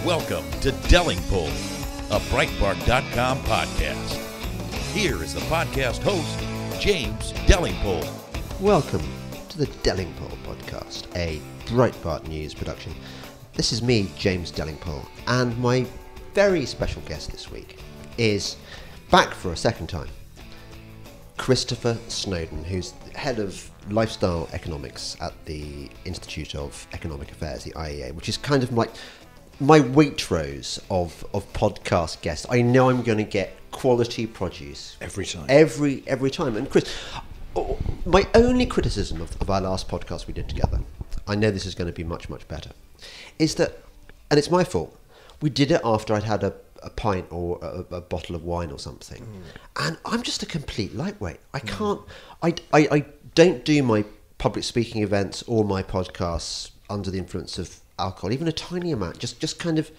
Welcome to Delingpole, a Breitbart.com podcast. Here is the podcast host, James Delingpole. Welcome to the Delingpole podcast, a Breitbart news production. This is me, James Delingpole, and my very special guest this week is back for a second time, Christopher Snowdon, who's head of lifestyle economics at the Institute of Economic Affairs, the IEA, which is kind of like my Waitrose of podcast guests. I know I'm going to get quality produce every time. Every time. And Chris, my only criticism of our last podcast we did together, I know this is going to be much, much better, is that, and it's my fault, we did it after I'd had a pint or a bottle of wine or something. And I'm just a complete lightweight. I can't, I don't do my public speaking events or my podcasts under the influence of alcohol. Even a tiny amount just kind of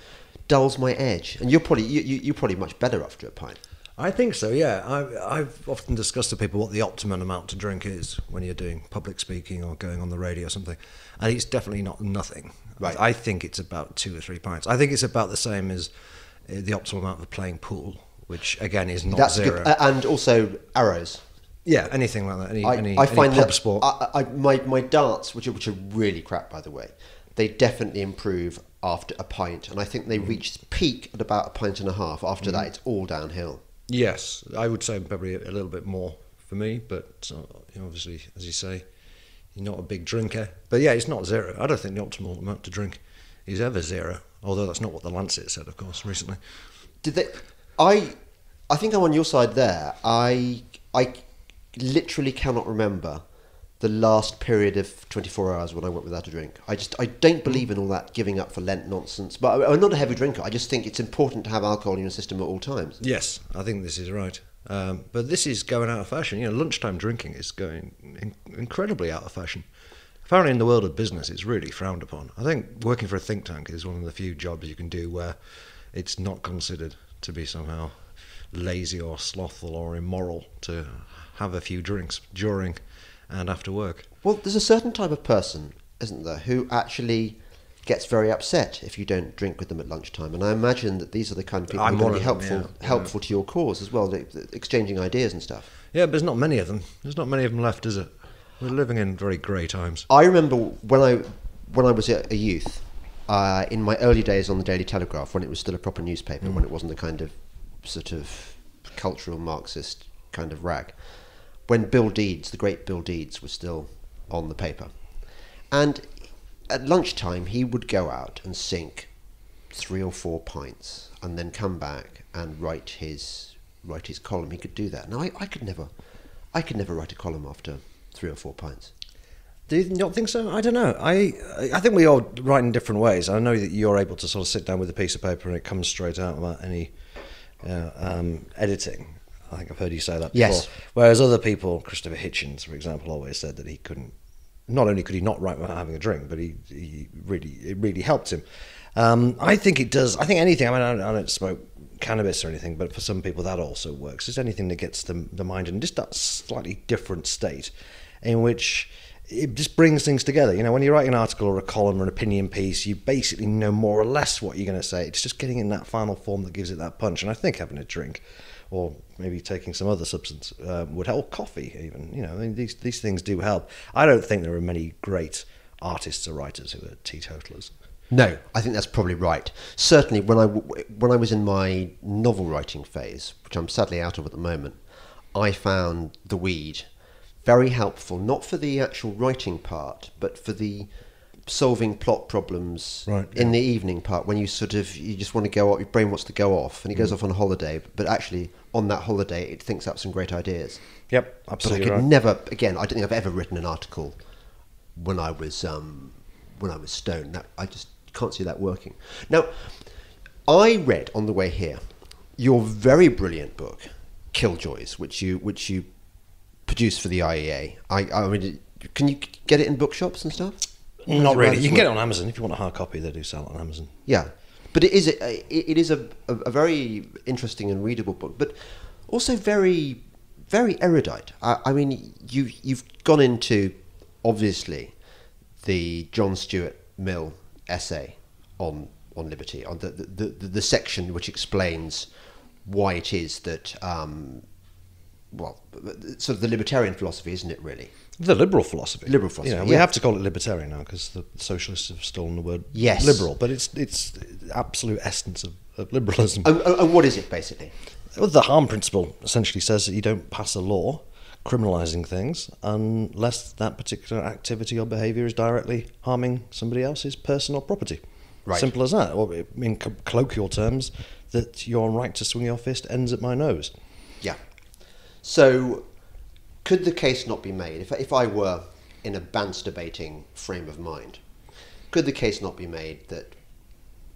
dulls my edge. And you're probably much better after a pint. I think so, yeah. I've often discussed with people what the optimum amount to drink is when you're doing public speaking or going on the radio or something. And it's definitely not nothing. Right. I think it's about 2 or 3 pints. I think it's about the same as the optimal amount of playing pool, which again is not zero. Good. And also arrows. Yeah, anything like that. Any find pub that sport. My darts, which are really crap, by the way, they definitely improve after a pint, and I think they reach peak at about a pint and a half. After that, it's all downhill. Yes, I would say probably a little bit more for me, but obviously, as you say, you're not a big drinker. But yeah, it's not zero. I don't think the optimal amount to drink is ever zero, although that's not what the Lancet said, of course, recently. Did they? I think I'm on your side there. I literally cannot remember the last period of 24 hours when I went without a drink. I don't believe in all that giving up for Lent nonsense. But I'm not a heavy drinker. I just think it's important to have alcohol in your system at all times. Yes, I think this is right. But this is going out of fashion. Lunchtime drinking is going incredibly out of fashion. Apparently in the world of business, it's really frowned upon. I think working for a think tank is one of the few jobs you can do where it's not considered to be somehow lazy or slothful or immoral to have a few drinks during and after work. Well, there's a certain type of person, isn't there, who actually gets very upset if you don't drink with them at lunchtime. And I imagine that these are the kind of people who are going to be helpful to your cause as well, exchanging ideas and stuff. Yeah, but there's not many of them. There's not many of them left, is it? We're living in very grey times. I remember when I was a youth, in my early days on the Daily Telegraph, when it was still a proper newspaper, when it wasn't the kind of sort of cultural Marxist kind of rag, when Bill Deeds, the great Bill Deeds, was still on the paper. And at lunchtime, he would go out and sink 3 or 4 pints and then come back and write his column. He could do that. Now, I could never write a column after 3 or 4 pints. Do you not think so? I don't know. I think we all write in different ways. I know that you're able to sort of sit down with a piece of paper and it comes straight out without any editing. I think I've heard you say that before. Yes. Whereas other people, Christopher Hitchens, for example, always said that he couldn't. Not only could he not write without having a drink, but it really helped him. I think it does. I think anything. I mean, I don't smoke cannabis or anything, but for some people that also works. It's anything that gets the mind in just that slightly different state, in which it just brings things together. When you write an article or a column or an opinion piece, you basically know more or less what you're going to say. It's just getting in that final form that gives it that punch. And I think having a drink, or maybe taking some other substance, would help. Coffee, even. I mean, these things do help. I don't think there are many great artists or writers who are teetotalers. No, I think that's probably right. Certainly, when I was in my novel writing phase, which I'm sadly out of at the moment, I found the weed very helpful, not for the actual writing part, but for the solving plot problems in the evening part, when you just want to go off, your brain wants to go off, and it goes off on a holiday, but actually on that holiday it thinks up some great ideas. Yep, absolutely. But I could never, again, I don't think I've ever written an article when I was stoned. I just can't see that working. Now, I read on the way here your very brilliant book, Killjoys, which you produced for the IEA. I mean, can you get it in bookshops and stuff? Not really. You can get it on Amazon if you want a hard copy. They do sell it on Amazon. Yeah, but it is a very interesting and readable book, but also very, very erudite. I mean, you've gone into obviously the John Stuart Mill essay on liberty, on the section which explains why it is that, sort of the libertarian philosophy, isn't it, really? The liberal philosophy. Liberal philosophy, We have to call it libertarian now because the socialists have stolen the word liberal, but it's the absolute essence of liberalism. And what is it, basically? Well, the harm principle essentially says that you don't pass a law criminalising things unless that particular activity or behaviour is directly harming somebody else's personal property. Right. Simple as that. Or in colloquial terms, that your right to swing your fist ends at my nose. Yeah. So, could the case not be made, if I were in a bants debating frame of mind, could the case not be made that,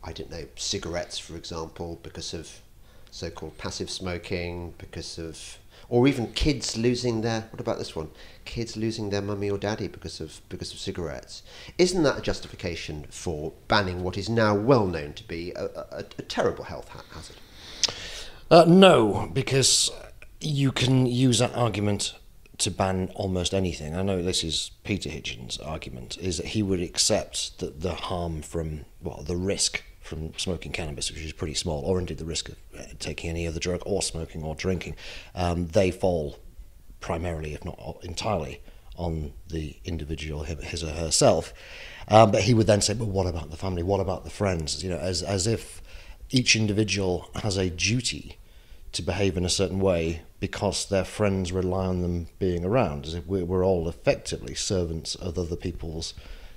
I don't know, cigarettes, for example, because of so-called passive smoking, because of, or even kids losing their, what about this one? Kids losing their mummy or daddy because of cigarettes. Isn't that a justification for banning what is now well known to be a terrible health hazard? No, because you can use that argument to ban almost anything. I know this is Peter Hitchens' argument, is that he would accept that the harm from, the risk from smoking cannabis, which is pretty small, or indeed the risk of taking any other drug or smoking or drinking, they fall primarily, if not entirely, on the individual, his or herself. But he would then say, but what about the family? What about the friends? As if each individual has a duty to behave in a certain way because their friends rely on them being around, as if we're all effectively servants of other people's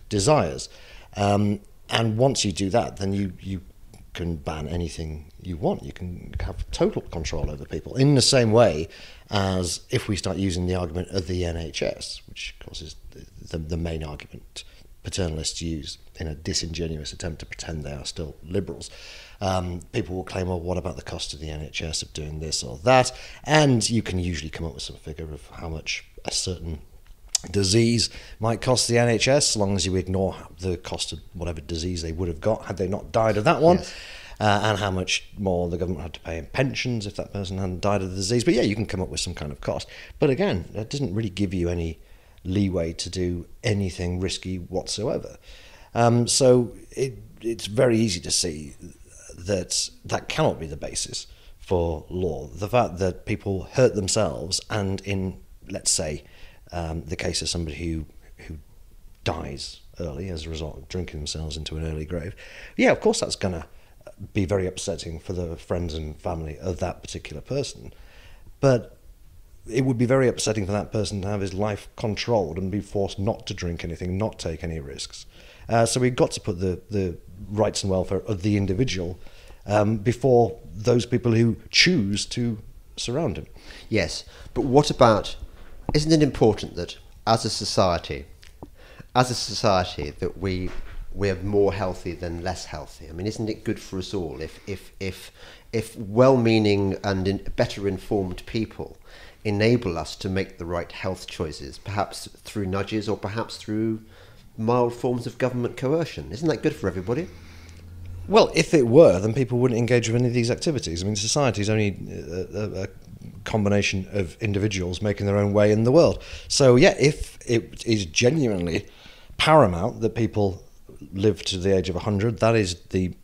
desires. And once you do that, then you can ban anything you want. You can have total control over people, in the same way as if we start using the argument of the NHS, which of course is the main argument paternalists use in a disingenuous attempt to pretend they are still liberals. People will claim, well, what about the cost of the NHS of doing this or that? And you can usually come up with some figure of how much a certain disease might cost the NHS, as long as you ignore the cost of whatever disease they would have got had they not died of that one. Yes. And how much more the government had to pay in pensions if that person hadn't died of the disease. But yeah, you can come up with some kind of cost. But again, that doesn't really give you any leeway to do anything risky whatsoever. So it's very easy to see that cannot be the basis for law. The fact that people hurt themselves, and in, let's say, the case of somebody who dies early as a result of drinking themselves into an early grave, yeah, of course that's going to be very upsetting for the friends and family of that particular person. But it would be very upsetting for that person to have his life controlled and be forced not to drink anything, not take any risks. So we've got to put the rights and welfare of the individual before those people who choose to surround him. Yes, but what about, isn't it important that as a society that we're more healthy than less healthy? I mean, isn't it good for us all if well-meaning and better informed people enable us to make the right health choices, perhaps through nudges or perhaps through mild forms of government coercion? Isn't that good for everybody? Well, if it were, then people wouldn't engage with any of these activities. I mean, society is only a combination of individuals making their own way in the world. So, yeah, if it is genuinely paramount that people live to the age of 100, that is the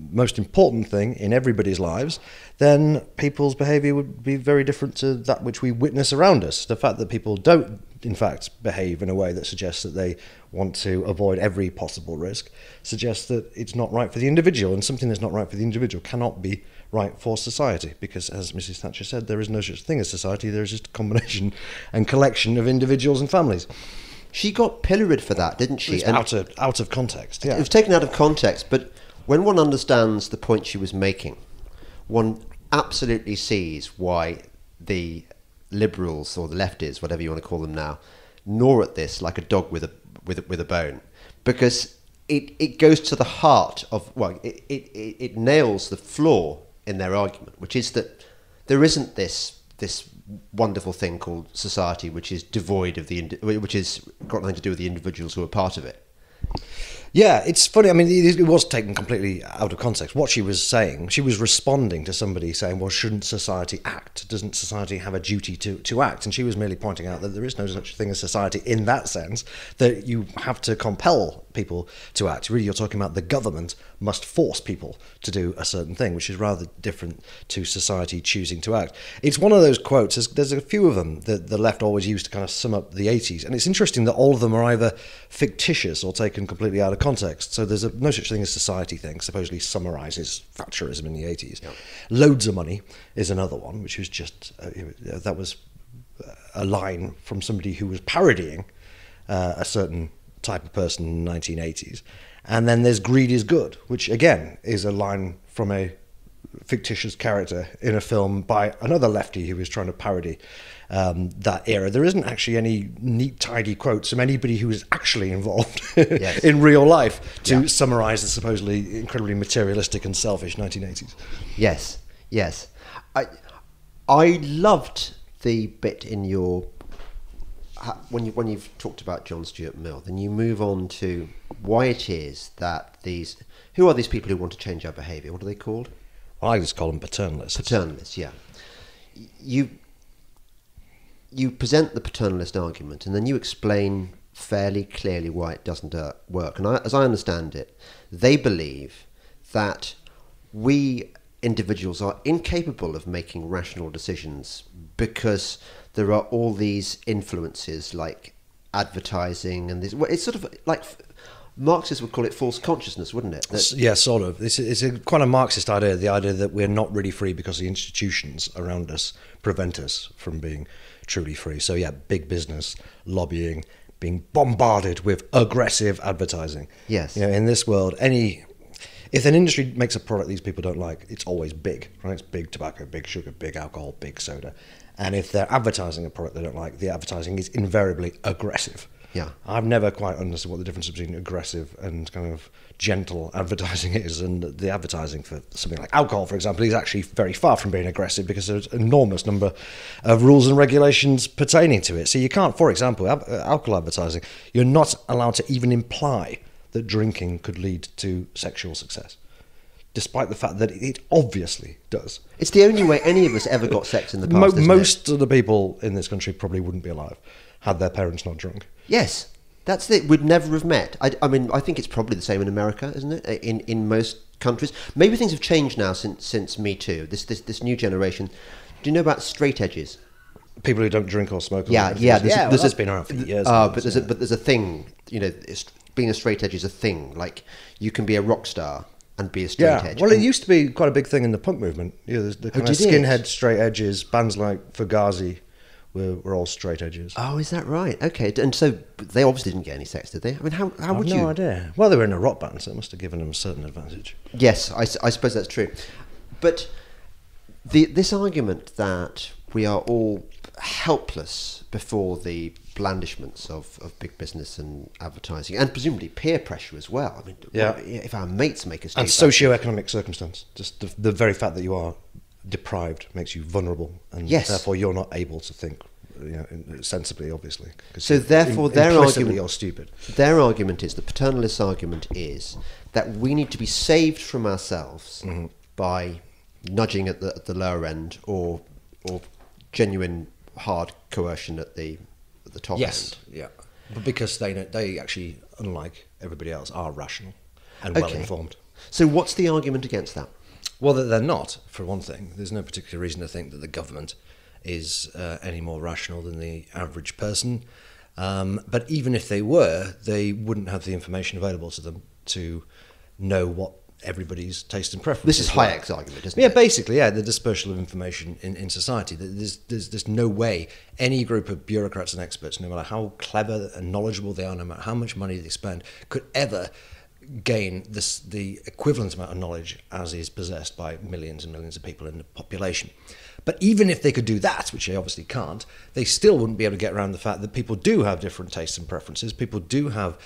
most important thing in everybody's lives, then people's behaviour would be very different to that which we witness around us. The fact that people don't, in fact, behave in a way that suggests that they want to avoid every possible risk suggests that it's not right for the individual, and something that's not right for the individual cannot be right for society, because, as Mrs. Thatcher said, there is no such thing as society, there is just a combination and collection of individuals and families. She got pilloried for that, didn't she? Out of context, yeah. It was taken out of context, but when one understands the point she was making, one absolutely sees why the liberals, or the lefties, whatever you want to call them now, gnaw at this like a dog with a bone, because it goes to the heart of, well, it nails the flaw in their argument, which is that there isn't this wonderful thing called society which is devoid of which has got nothing to do with the individuals who are part of it. Yeah, it's funny. I mean, it was taken completely out of context. What she was saying, she was responding to somebody saying, well, shouldn't society act? Doesn't society have a duty to act? And she was merely pointing out that there is no such thing as society in that sense, that you have to compel people to act. Really, you're talking about the government must force people to do a certain thing, which is rather different to society choosing to act. It's one of those quotes, there's a few of them that the left always used to kind of sum up the 80s, and it's interesting that all of them are either fictitious or taken completely out of context. So there's no such thing as society thing, supposedly summarises Thatcherism in the 80s. Yep. Loads of money is another one, which was just, that was a line from somebody who was parodying a certain type of person in the 1980s. And then there's greed is good, which again is a line from a fictitious character in a film by another lefty who was trying to parody that era. There isn't actually any neat, tidy quotes from anybody who was actually involved in real life to summarize the supposedly incredibly materialistic and selfish 1980s. Yes, yes. I loved the bit in your when you've talked about John Stuart Mill, then you move on to why it is that who are these people who want to change our behaviour? What are they called? Well, I just call them paternalists. Paternalists, yeah. You present the paternalist argument, and then you explain fairly clearly why it doesn't work. And as I understand it, they believe that we individuals are incapable of making rational decisions because there are all these influences like advertising and this. Well, it's sort of like Marxists would call it false consciousness, wouldn't it? Yeah, sort of. It's quite a Marxist idea, the idea that we're not really free because the institutions around us prevent us from being truly free. So yeah, big business, lobbying, being bombarded with aggressive advertising. Yes. In this world, if an industry makes a product these people don't like, it's always big, right? It's big tobacco, big sugar, big alcohol, big soda. And if they're advertising a product they don't like, the advertising is invariably aggressive. Yeah. I've never quite understood what the difference between aggressive and kind of gentle advertising is. And the advertising for something like alcohol, for example, is actually very far from being aggressive because there's an enormous number of rules and regulations pertaining to it. So you can't, for example, alcohol advertising, you're not allowed to even imply that drinking could lead to sexual success, despite the fact that it obviously does. It's the only way any of us ever got sex in the past, most of the people in this country probably wouldn't be alive had their parents not drunk. Yes, that's it. We'd never have met. I mean, I think it's probably the same in America, isn't it? In most countries. Maybe things have changed now since Me Too. This new generation. Do you know about straight edges? People who don't drink or smoke. Yeah. That's been around for years. But there's a thing. Being a straight edge is a thing. Like you can be a rock star and be a straight edge. Well, it used to be quite a big thing in the punk movement. There's the kind of skinhead straight edges. Bands like Fugazi were all straight edges. Oh, is that right? Okay, and so they obviously didn't get any sex, did they? I mean, how would you? No idea. Well, they were in a rock band, so it must have given them a certain advantage. Yes, I suppose that's true. But this argument that we are all helpless before the blandishments of big business and advertising, and presumably peer pressure as well. I mean, if our mates make us do and socio-economic circumstance, just the very fact that you are deprived makes you vulnerable, and therefore you're not able to think sensibly, obviously. So therefore their argument, you're stupid. Their argument is, the paternalist argument is that we need to be saved from ourselves by nudging at the lower end or genuine hard coercion at the top end. Yes, yeah. But because they actually, unlike everybody else, are rational and well informed. So what's the argument against that? Well, that they're not, for one thing. There's no particular reason to think that the government is any more rational than the average person. But even if they were, they wouldn't have the information available to them to know what everybody's taste and preference. This is Hayek's argument, isn't it? Yeah, basically, the dispersal of information in society. There's no way any group of bureaucrats and experts, no matter how clever and knowledgeable they are, no matter how much money they spend, could ever gain the equivalent amount of knowledge as is possessed by millions and millions of people in the population. But even if they could do that, which they obviously can't, they still wouldn't be able to get around the fact that people do have different tastes and preferences. People do have,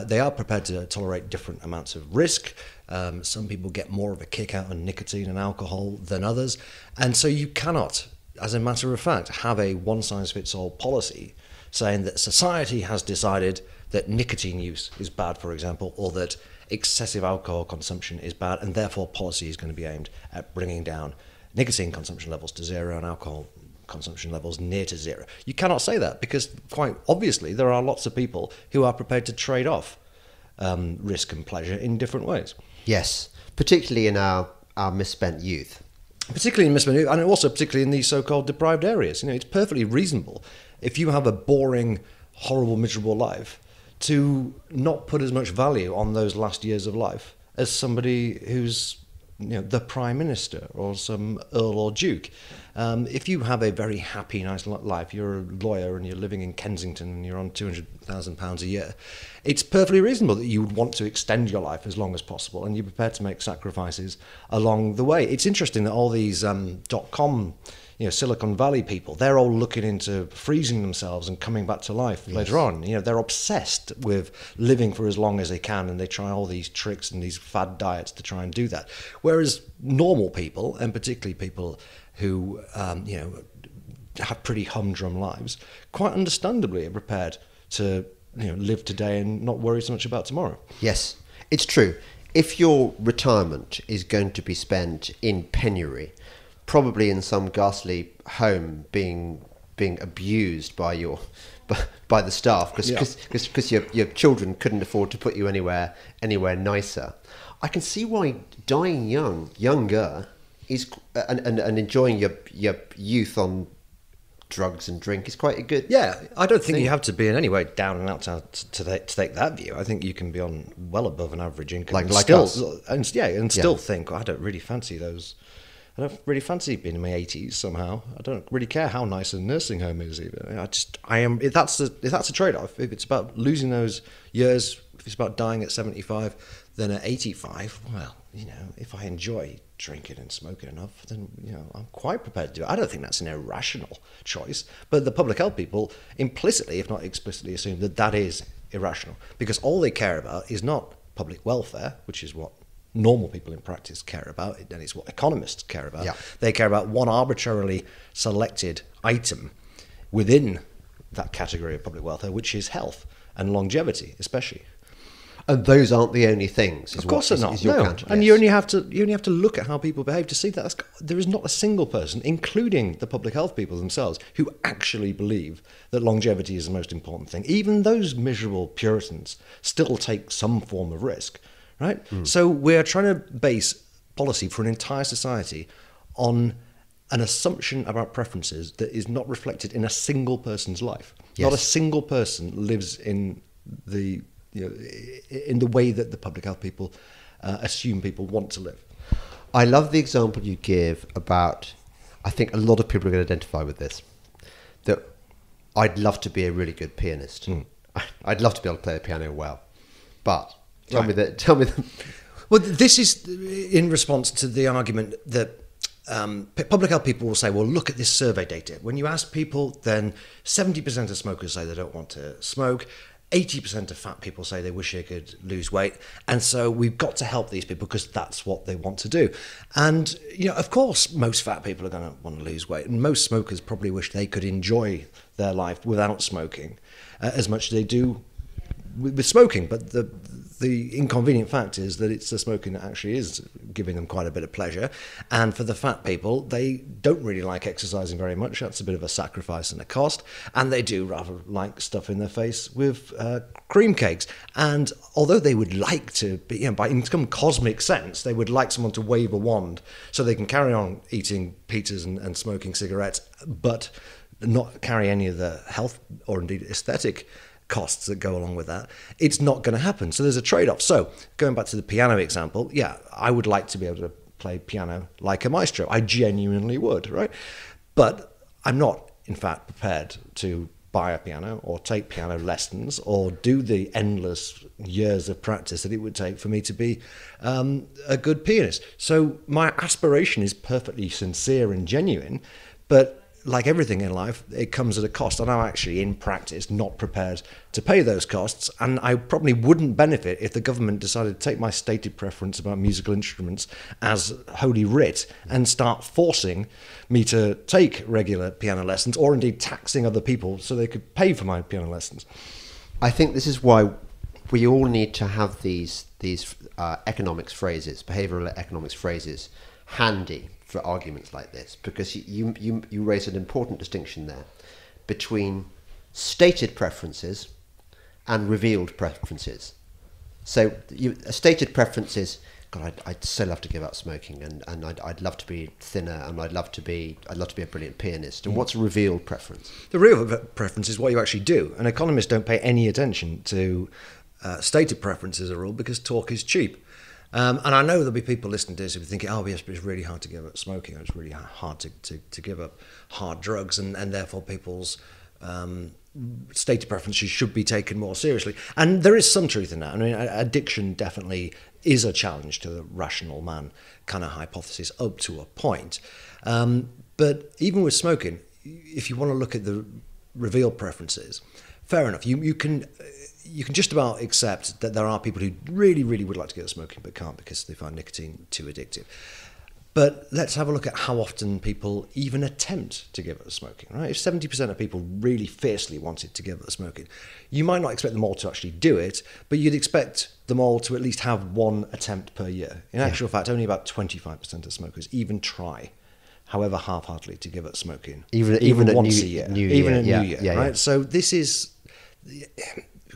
they are prepared to tolerate different amounts of risk. Some people get more of a kick out on nicotine and alcohol than others. And so you cannot, as a matter of fact, have a one-size-fits-all policy saying that society has decided that nicotine use is bad, for example, or that excessive alcohol consumption is bad, and therefore policy is going to be aimed at bringing down nicotine consumption levels to zero and alcohol consumption levels near to zero. You cannot say that because, quite obviously, there are lots of people who are prepared to trade off risk and pleasure in different ways. Yes, particularly in our misspent youth. Particularly in misspent youth, and also particularly in these so-called deprived areas. You know, it's perfectly reasonable if you have a boring, horrible, miserable life to not put as much value on those last years of life as somebody who's, you know, the Prime Minister or some Earl or Duke. If you have a very happy, nice life, you're a lawyer and you're living in Kensington and you're on £200,000 a year, it's perfectly reasonable that you would want to extend your life as long as possible, and you're prepared to make sacrifices along the way. It's interesting that all these .com, you know, Silicon Valley people, they're all looking into freezing themselves and coming back to life later on. You know, they're obsessed with living for as long as they can, and they try all these tricks and these fad diets to try and do that. Whereas normal people, and particularly people who, you know, have pretty humdrum lives, quite understandably are prepared to, you know, live today and not worry so much about tomorrow. Yes, it's true. If your retirement is going to be spent in penury, probably in some ghastly home being abused by the staff because your children couldn't afford to put you anywhere nicer, I can see why dying younger is and enjoying your youth on drugs and drink is quite a good. Yeah, I don't think you have to be in any way down and out to take that view. I think you can be on well above an average income, like still, us. Still think, well, I don't really fancy those. I don't really fancy being in my 80s somehow. I don't really care how nice a nursing home is either. If that's a trade-off. If it's about losing those years, if it's about dying at 75, then at 85, well, you know, if I enjoy drinking and smoking enough, then, you know, I'm quite prepared to do it. I don't think that's an irrational choice. But the public health people implicitly, if not explicitly, assume that that is irrational, because all they care about is not public welfare, which is what normal people in practice care about, and it's what economists care about. Yeah. They care about one arbitrarily selected item within that category of public welfare, which is health and longevity, especially. And those aren't the only things. Of course they're not. Your No. counter, And yes. you only have to look at how people behave to see that there is not a single person, including the public health people themselves, who actually believe that longevity is the most important thing. Even those miserable Puritans still take some form of risk, right? So we're trying to base policy for an entire society on an assumption about preferences that is not reflected in a single person's life. Yes. Not a single person lives in the in the way that the public health people assume people want to live. I love the example you give about, I think a lot of people are going to identify with this, that I'd love to be a really good pianist. I'd love to be able to play the piano well. But tell me that. Well, this is in response to the argument that public health people will say, well, look at this survey data. When you ask people, then 70% of smokers say they don't want to smoke. 80% of fat people say they wish they could lose weight. And so we've got to help these people because that's what they want to do. And, you know, of course, most fat people are going to want to lose weight. And most smokers probably wish they could enjoy their life without smoking as much as they do with smoking. But the inconvenient fact is that it's the smoking that actually is giving them quite a bit of pleasure. And for the fat people, they don't really like exercising very much. That's a bit of a sacrifice and a cost. And they do rather like stuffing their face with cream cakes. And although they would like to be, you know, in some cosmic sense, they would like someone to wave a wand so they can carry on eating pizzas and smoking cigarettes, but not carry any of the health or indeed aesthetic costs that go along with that, it's not going to happen. So there's a trade-off. So going back to the piano example, yeah, I would like to be able to play piano like a maestro. I genuinely would, right? But I'm not, in fact, prepared to buy a piano or take piano lessons or do the endless years of practice that it would take for me to be a good pianist. So my aspiration is perfectly sincere and genuine, but like everything in life, it comes at a cost. And I'm actually, in practice, not prepared to pay those costs. And I probably wouldn't benefit if the government decided to take my stated preference about musical instruments as holy writ and start forcing me to take regular piano lessons, or indeed taxing other people so they could pay for my piano lessons. I think this is why we all need to have these economics phrases, behavioural economics phrases, handy for arguments like this, because you raise an important distinction there between stated preferences and revealed preferences. So a stated preference is, God, I'd so love to give up smoking, and I'd love to be thinner, and I'd love to be a brilliant pianist. And what's a revealed preference? The real preference is what you actually do. And economists don't pay any attention to stated preference as a rule, because talk is cheap. And I know there'll be people listening to this who are thinking, oh, yes, but it's really hard to give up smoking, or it's really hard to give up hard drugs, and therefore people's stated preferences should be taken more seriously. And there is some truth in that. I mean, addiction definitely is a challenge to the rational man kind of hypothesis up to a point. But even with smoking, if you want to look at the revealed preferences, fair enough. You can just about accept that there are people who really, really would like to get up smoking but can't because they find nicotine too addictive. But let's have a look at how often people even attempt to give up smoking, right? If 70% of people really fiercely wanted to give up smoking, you might not expect them all to actually do it, but you'd expect them all to at least have one attempt per year. In actual fact, only about 25% of smokers even try, however half-heartedly, to give up smoking. Even once a year. Even a new year, right? So this is...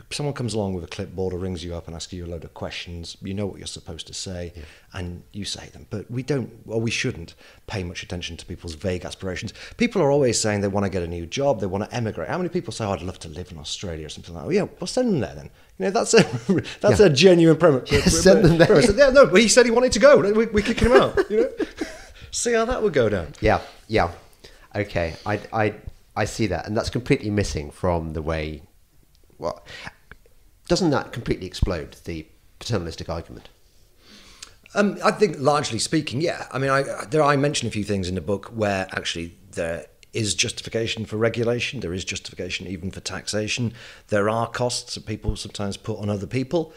Someone comes along with a clipboard or rings you up and asks you a load of questions. You know what you're supposed to say, and you say them. But we shouldn't pay much attention to people's vague aspirations. People are always saying they want to get a new job, they want to emigrate. How many people say, oh, I'd love to live in Australia or something like that? Well, send them there then. You know, that's a genuine premise. Send them there. Yeah, no, but he said he wanted to go. We're kicking him out. You know, see how that would go down. Yeah. Okay, I see that, and that's completely missing from the way. Well, doesn't that completely explode the paternalistic argument? I think, largely speaking, yeah. I mean, I mention a few things in the book where actually there is justification for regulation. There is justification even for taxation. There are costs that people sometimes put on other people,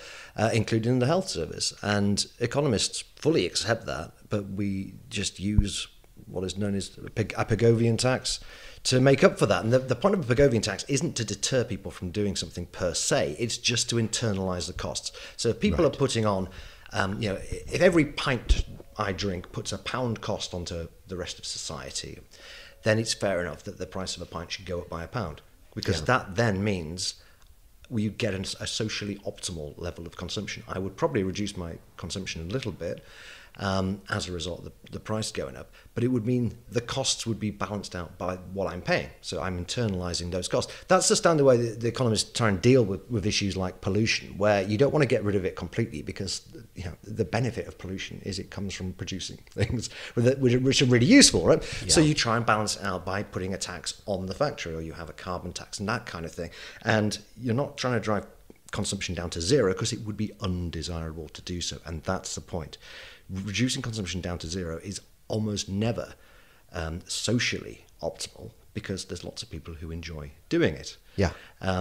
including the health service. And economists fully accept that, but we just use what is known as a Pigovian tax to make up for that. And the point of a Pigovian tax isn't to deter people from doing something per se, it's just to internalise the costs. So if people are putting on, if every pint I drink puts a pound cost onto the rest of society, then it's fair enough that the price of a pint should go up by a pound, because that then means you get a socially optimal level of consumption. I would probably reduce my consumption a little bit, as a result of the price going up, but it would mean the costs would be balanced out by what I'm paying. So I'm internalising those costs. That's the standard way the economists try and deal with issues like pollution, where you don't want to get rid of it completely, because the benefit of pollution is it comes from producing things which are really useful, right? Yeah. So you try and balance it out by putting a tax on the factory, or you have a carbon tax and that kind of thing. And you're not trying to drive consumption down to zero, because it would be undesirable to do so. And that's the point. Reducing consumption down to zero is almost never socially optimal, because there's lots of people who enjoy doing it. Yeah.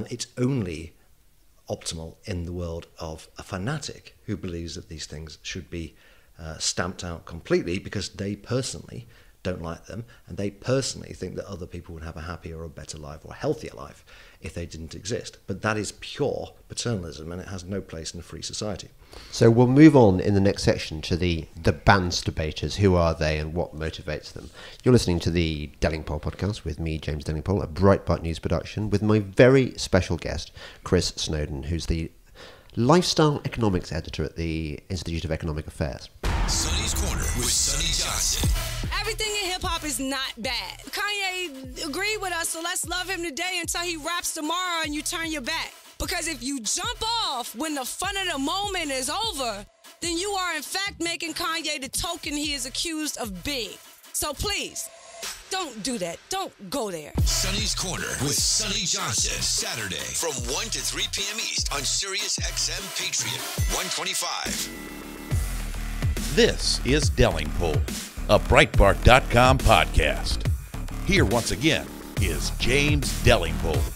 It's only optimal in the world of a fanatic who believes that these things should be stamped out completely, because they personally don't like them, and they personally think that other people would have a happier or better life or healthier life if they didn't exist. But that is pure paternalism, and it has no place in a free society. So we'll move on in the next section to the bans debaters. Who are they and what motivates them? You're listening to the Delingpole podcast with me, James Delingpole, a Breitbart news production, with my very special guest, Chris Snowdon, who's the lifestyle economics editor at the Institute of Economic Affairs. Sonny's Corner with Sonny Johnson. Everything in hip-hop is not bad. Kanye agreed with us, so let's love him today until he raps tomorrow and you turn your back. Because if you jump off when the fun of the moment is over, then you are in fact making Kanye the token he is accused of being. So please, don't do that. Don't go there. Sonny's Corner with Sonny Johnson. Saturday from 1 to 3 p.m. East on Sirius XM Patriot 125. This is Delingpole, a Breitbart.com podcast. Here once again is James Delingpole.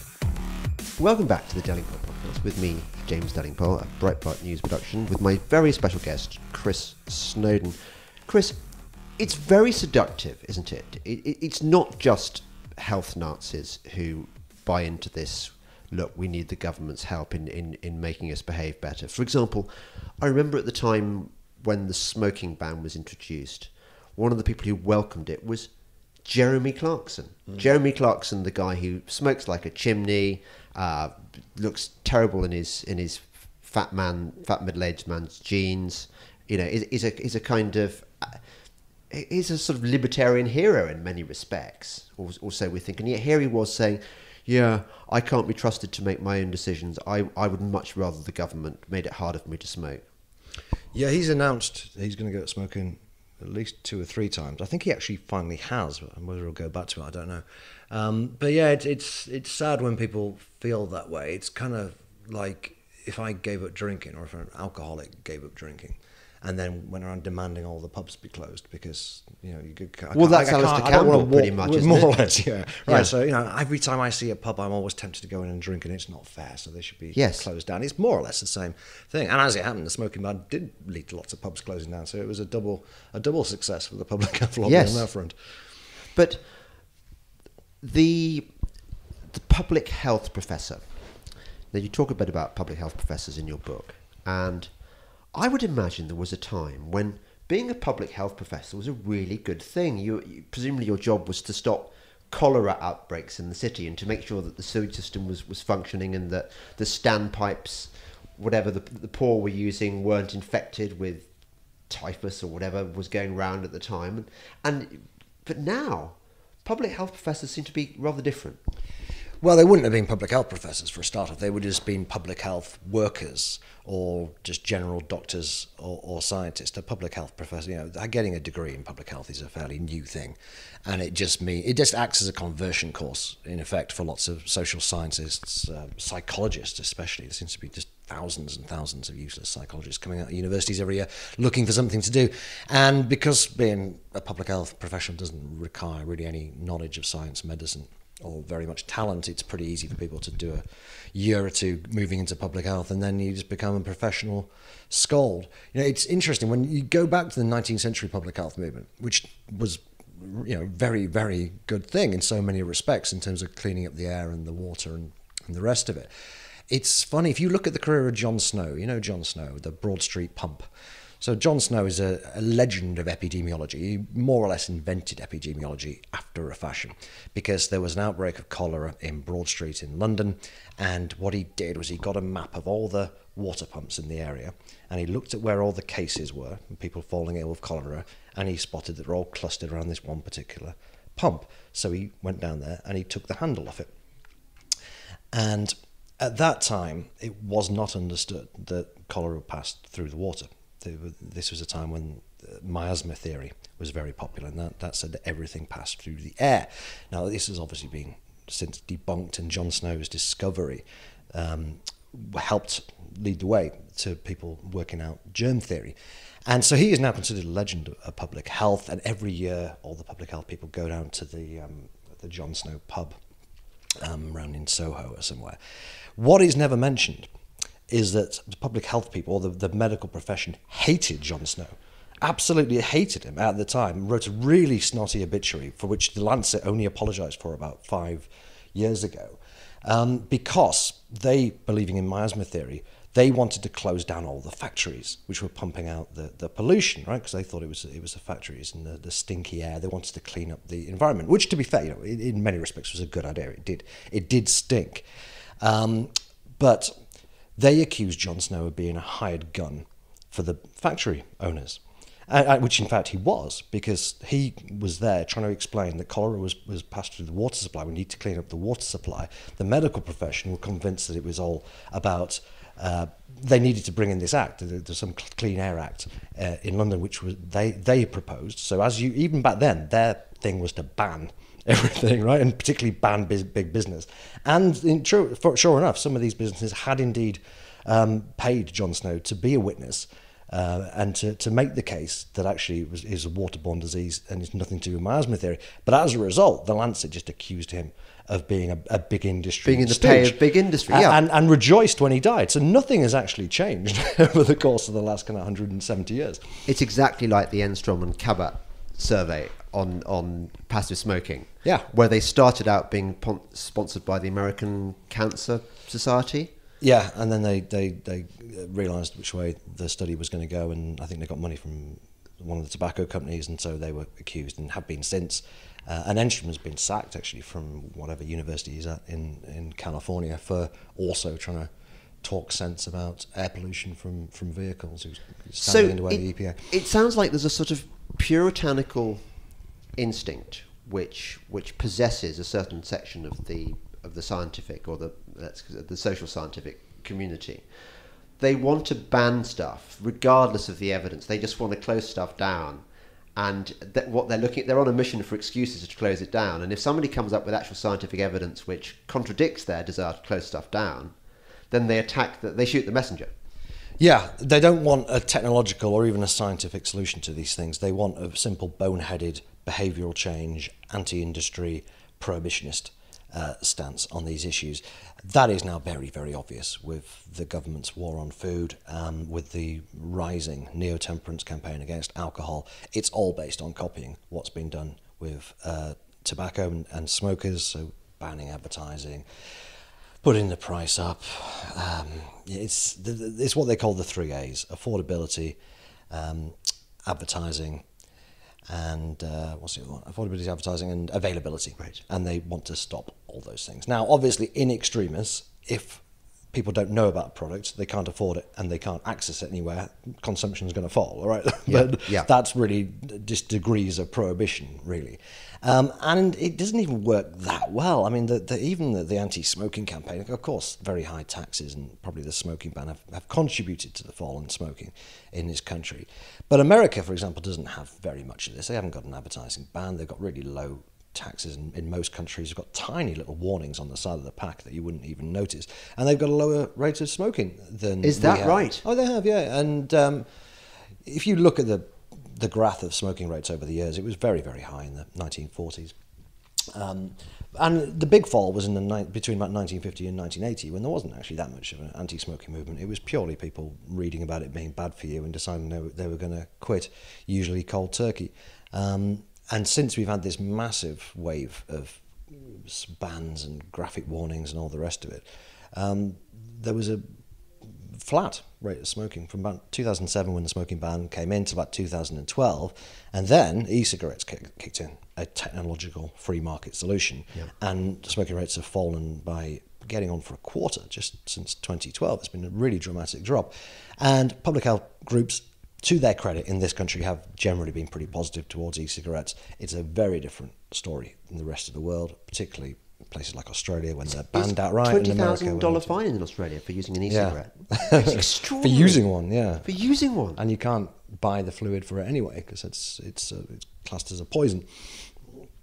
Welcome back to the Delingpole podcast with me, James Delingpole, a Breitbart news production, with my very special guest, Chris Snowdon. Chris, it's very seductive, isn't it? It's not just health Nazis who buy into this, look, we need the government's help in making us behave better. For example, I remember at the time when the smoking ban was introduced, one of the people who welcomed it was Jeremy Clarkson. Jeremy Clarkson, the guy who smokes like a chimney, looks terrible in his fat middle-aged man's genes, is a kind of is a sort of libertarian hero in many respects. Also, we think, and yet here he was saying, "Yeah, I can't be trusted to make my own decisions. I would much rather the government made it harder for me to smoke." Yeah, he's announced he's going to go smoking at least 2 or 3 times. I think he actually finally has, and whether he'll go back to it, I don't know. But yeah, it's sad when people feel that way. It's kind of like if I gave up drinking, or if an alcoholic gave up drinking, and then went around demanding all the pubs be closed because that's Alistair Campbell pretty much, isn't more it? or less, yeah. Right. Yeah. So every time I see a pub, I'm always tempted to go in and drink, and it's not fair. So they should be closed down. It's more or less the same thing. And as it happened, the smoking ban did lead to lots of pubs closing down. So it was a double success for the public health lobby on that front. But the public health professor. Now you talk a bit about public health professors in your book, and I would imagine there was a time when being a public health professor was a really good thing. You presumably your job was to stop cholera outbreaks in the city and to make sure that the sewage system was functioning and that the standpipes, whatever the poor were using, weren't infected with typhus or whatever was going around at the time. But now, public health professors seem to be rather different. Well, they wouldn't have been public health professors for a start. They would have just been public health workers or just general doctors or scientists. A public health professor, getting a degree in public health is a fairly new thing. And it just acts as a conversion course, in effect, for lots of social scientists, psychologists especially. There seems to be just thousands and thousands of useless psychologists coming out of universities every year looking for something to do. And because being a public health professional doesn't require really any knowledge of science, medicine, or very much talent, it's pretty easy for people to do a year or two moving into public health, and then you just become a professional scold. It's interesting when you go back to the 19th century public health movement, which was very, very good thing in so many respects in terms of cleaning up the air and the water and the rest of it. It's funny, if you look at the career of John Snow, John Snow, the Broad Street pump. So John Snow is a legend of epidemiology. He more or less invented epidemiology after a fashion, because there was an outbreak of cholera in Broad Street in London, and what he did was he got a map of all the water pumps in the area, and he looked at where all the cases were, and people falling ill with cholera, and he spotted that they're all clustered around this one particular pump. So he went down there and he took the handle off it. And at that time, it was not understood that cholera passed through the water. This was a time when miasma theory was very popular, and that said that everything passed through the air. Now, this has obviously been since debunked, and John Snow's discovery helped lead the way to people working out germ theory. And so he is now considered a legend of public health, and every year all the public health people go down to the John Snow pub around in Soho or somewhere. What is never mentioned is that the public health people, or the medical profession, hated John Snow. Absolutely hated him at the time. Wrote a really snotty obituary, for which the Lancet only apologised for about 5 years ago. Because they, believing in miasma theory, they wanted to close down all the factories which were pumping out the pollution, right? Because they thought it was the factories and the stinky air. They wanted to clean up the environment, which, to be fair, in many respects was a good idea. It did stink. But they accused John Snow of being a hired gun for the factory owners, which in fact he was, because he was there trying to explain that cholera was passed through the water supply. We need to clean up the water supply. The medical profession were convinced that it was all about, they needed to bring in this act. There's some Clean Air Act in London, which was they proposed. So even back then, their thing was to ban everything, right, and particularly ban big business. And sure enough, some of these businesses had indeed paid John Snow to be a witness and to make the case that actually it is a waterborne disease and it's nothing to do with miasma theory. But as a result, the Lancet just accused him of being a big industry, being in the pay of big industry, yeah, and rejoiced when he died. So nothing has actually changed over the course of the last kind of 170 years. It's exactly like the Enstrom and Cabot survey on passive smoking, yeah, where they started out being sponsored by the American Cancer Society. Yeah, and then they realised which way the study was going to go, and I think they got money from one of the tobacco companies, and so they were accused and have been since. And Enstrom has been sacked actually from whatever university he's at in California for also trying to talk sense about air pollution from vehicles, who's standing in the way of the EPA. It sounds like there's a sort of puritanical instinct which possesses a certain section of the scientific or the social scientific community. They want to ban stuff regardless of the evidence. They just want to close stuff down, and what they're on a mission for excuses to close it down. And if somebody comes up with actual scientific evidence which contradicts their desire to close stuff down, then they shoot the messenger. Yeah, they don't want a technological or even a scientific solution to these things. They want a simple boneheaded behavioural change, anti-industry, prohibitionist stance on these issues. That is now very, very obvious with the government's war on food, with the rising neo-temperance campaign against alcohol. It's all based on copying what's been done with tobacco and smokers, so banning advertising, putting the price up. It's what they call the 3 A's: affordability, advertising, and what's the other one? Affordability, advertising, and availability. Right. And they want to stop all those things. Now, obviously, in extremis, if people don't know about a product, they can't afford it, and they can't access it anywhere, consumption is going to fall, all right? But that's really just degrees of prohibition, really. And it doesn't even work that well. I mean, even the anti-smoking campaign, of course, very high taxes and probably the smoking ban have contributed to the fall in smoking in this country. But America, for example, doesn't have very much of this. They haven't got an advertising ban. They've got really low taxes in most countries. They've got tiny little warnings on the side of the pack that you wouldn't even notice. And they've got a lower rate of smoking than Is that right? Oh, they have, yeah. And if you look at the graph of smoking rates over the years, it was very, very high in the 1940s. And the big fall was between about 1950 and 1980, when there wasn't actually that much of an anti-smoking movement. It was purely people reading about it being bad for you and deciding they were going to quit, usually cold turkey. And since we've had this massive wave of bans and graphic warnings and all the rest of it, there was a flat rate of smoking from about 2007 when the smoking ban came in to about 2012, and then e-cigarettes kicked in, a technological free market solution, and smoking rates have fallen by getting on for a quarter just since 2012. It's been a really dramatic drop, and public health groups, to their credit, in this country have generally been pretty positive towards e-cigarettes. It's a very different story in the rest of the world, particularly places like Australia when they're banned outright. $20,000 fine in Australia for using an e-cigarette. Yeah. It's extraordinary. For using one, yeah. For using one. And you can't buy the fluid for it anyway because it's classed as a poison.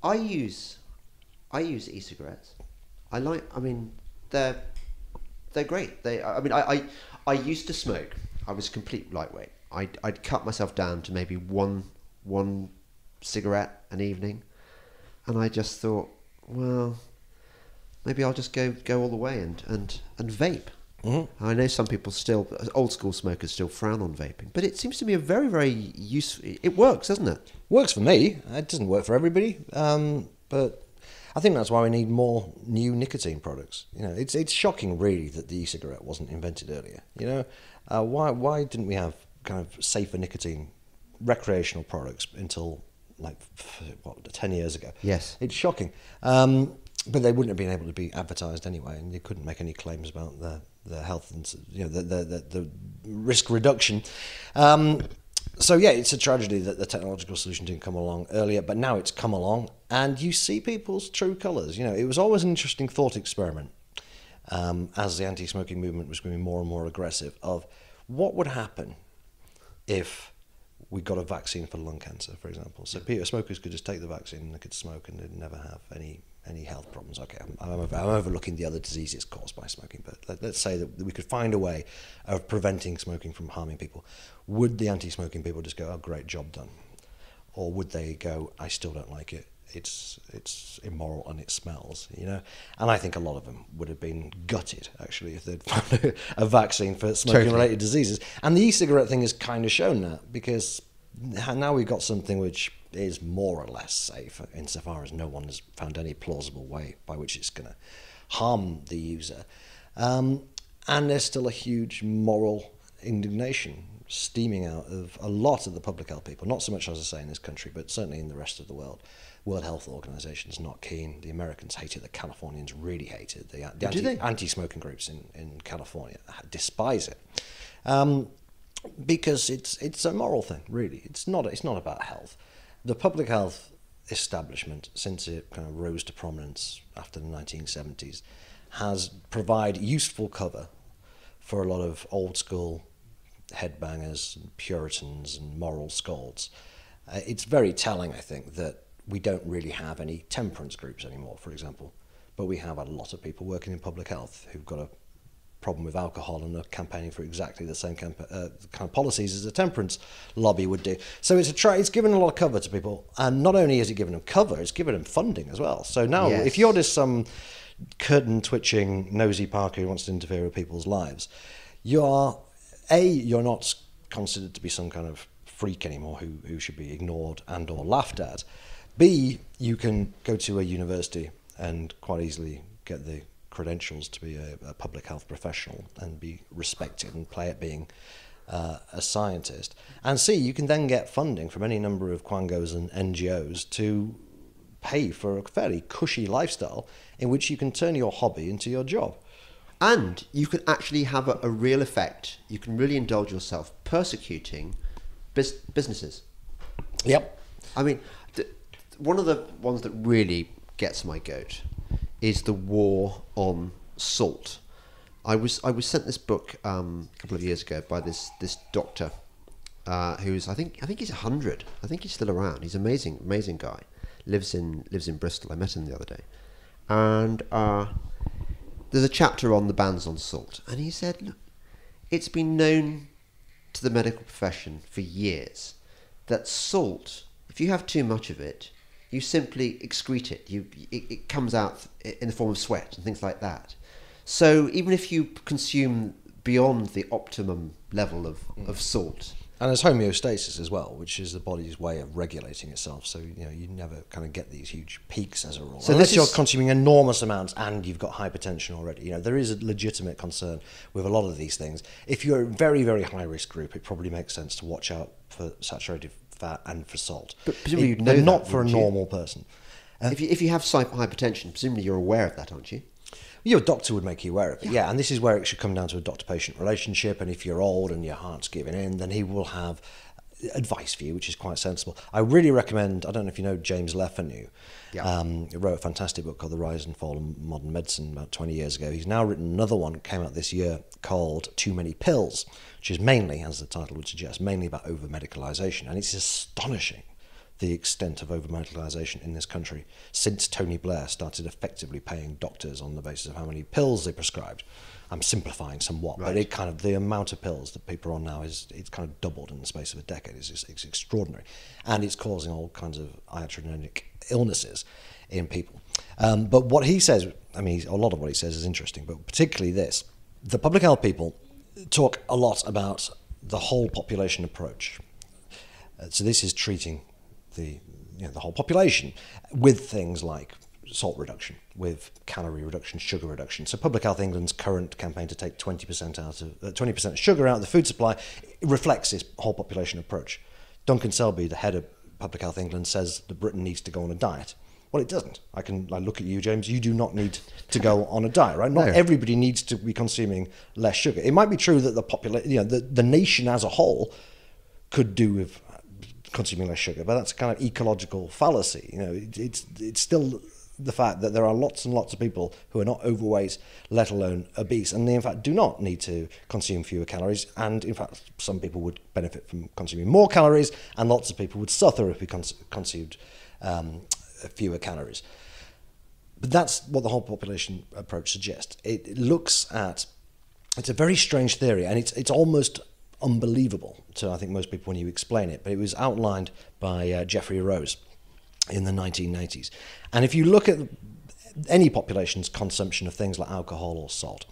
I use e-cigarettes. They're great. I used to smoke. I was a complete lightweight. I'd cut myself down to maybe one cigarette an evening, and I just thought, well, maybe I'll just go all the way and vape. Mm-hmm. I know some people still, old school smokers, still frown on vaping, but it seems to me a very, very useful. It works, doesn't it? Works for me. It doesn't work for everybody, but I think that's why we need more new nicotine products. You know, it's shocking really that the e-cigarette wasn't invented earlier. You know, why didn't we have kind of safer nicotine recreational products until 10 years ago? Yes, it's shocking. But they wouldn't have been able to be advertised anyway, and you couldn't make any claims about the health and the risk reduction. So yeah, it's a tragedy that the technological solution didn't come along earlier, but now it's come along, and you see people's true colours. You know, it was always an interesting thought experiment as the anti-smoking movement was becoming more and more aggressive. Of what would happen if we got a vaccine for lung cancer, for example. So smokers could just take the vaccine and they could smoke and they'd never have any health problems. Okay, I'm overlooking the other diseases caused by smoking, but let's say that we could find a way of preventing smoking from harming people. Would the anti-smoking people just go, oh, great, job done? Or would they go, I still don't like it, it's immoral and it smells, you know? And I think a lot of them would have been gutted, actually, if they'd found a vaccine for smoking-related diseases. And the e-cigarette thing has kind of shown that, because now we've got something which is more or less safe, insofar as no one has found any plausible way by which it's going to harm the user. And there's still a huge moral indignation steaming out of a lot of the public health people, not so much, as I say, in this country, but certainly in the rest of the world. World Health Organization's not keen. The Americans hate it. The Californians really hate it. The anti-smoking groups in California despise it. Because it's a moral thing, really. It's not about health. The public health establishment, since it kind of rose to prominence after the 1970s, has provided useful cover for a lot of old school headbangers, and Puritans, and moral scolds. It's very telling, I think, that we don't really have any temperance groups anymore, for example, but we have a lot of people working in public health who've got a problem with alcohol and are campaigning for exactly the same kind of policies as a temperance lobby would do. So it's given a lot of cover to people, and not only has it given them cover, it's given them funding as well. So now, if you're just some curtain-twitching, nosy Parker who wants to interfere with people's lives, you're not considered to be some kind of freak anymore who should be ignored and or laughed at. B, you can go to a university and quite easily get the credentials to be a public health professional and be respected and play at being a scientist. And C, you can then get funding from any number of quangos and NGOs to pay for a fairly cushy lifestyle in which you can turn your hobby into your job. And you can actually have a real effect. You can really indulge yourself persecuting businesses. Yep. I mean, one of the ones that really gets my goat is the war on salt. I was sent this book a couple of years ago by this doctor who's I think he's 100. I think he's still around. He's an amazing guy. Lives in Bristol. I met him the other day, and there's a chapter on the bans on salt, and he said, look, it's been known to the medical profession for years that salt, if you have too much of it, you simply excrete it. It comes out in the form of sweat and things like that. So even if you consume beyond the optimum level of salt. And there's homeostasis as well, which is the body's way of regulating itself. So, you never kind of get these huge peaks as a rule. So unless you're consuming enormous amounts and you've got hypertension already. There is a legitimate concern with a lot of these things. If you're a very, very high-risk group, it probably makes sense to watch out for saturated fat and for salt. But presumably you'd know that, not for a normal person. If you have hypertension, presumably you're aware of that, aren't you? Your doctor would make you aware of it, yeah, and this is where it should come down to a doctor-patient relationship, and if you're old and your heart's giving in, then he will have advice for you, which is quite sensible. I really recommend, I don't know if you know James Lefanu, he wrote a fantastic book called The Rise and Fall of Modern Medicine about 20 years ago. He's now written another one, came out this year, called Too Many Pills, which is mainly, as the title would suggest, mainly about over-medicalisation, and it's astonishing the extent of over-medicalisation in this country since Tony Blair started effectively paying doctors on the basis of how many pills they prescribed. I'm simplifying somewhat, but the amount of pills that people are on now it's kind of doubled in the space of a decade. It's extraordinary, and it's causing all kinds of iatrogenic illnesses in people. But what he says, a lot of what he says is interesting, but particularly this: the public health people talk a lot about the whole population approach. So this is treating the whole population with things like salt reduction, with calorie reduction, sugar reduction. So Public Health England's current campaign to take 20% sugar out of the food supply reflects this whole population approach. Duncan Selby, the head of Public Health England, says that Britain needs to go on a diet. Well, it doesn't. I look at you, James. You do not need to go on a diet, right? Not everybody needs to be consuming less sugar. It might be true that the nation as a whole could do with consuming less sugar, but that's a kind of ecological fallacy. It's still the fact that there are lots and lots of people who are not overweight, let alone obese, and they in fact do not need to consume fewer calories, and in fact some people would benefit from consuming more calories, and lots of people would suffer if we consumed fewer calories. But that's what the whole population approach suggests. It looks at, it's a very strange theory, and it's almost unbelievable to, I think, most people when you explain it, but it was outlined by Geoffrey Rose in the 1980s. And if you look at any population's consumption of things like alcohol or salt,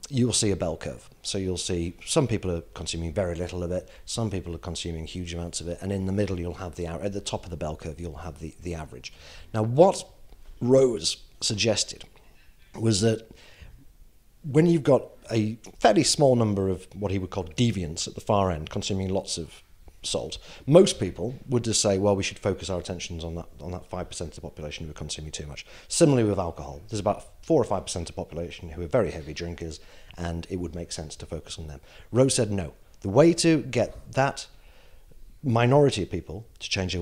you'll see a bell curve. So you'll see some people are consuming very little of it, some people are consuming huge amounts of it, and in the middle you'll have at the top of the bell curve you'll have the average. Now what Rose suggested was that when you've got a fairly small number of what he would call deviants at the far end, consuming lots of salt, most people would just say, well, we should focus our attentions on that 5% of the population who are consuming too much. Similarly with alcohol, there's about 4 or 5% of the population who are very heavy drinkers, and it would make sense to focus on them. Rose said no. The way to get that minority of people to change their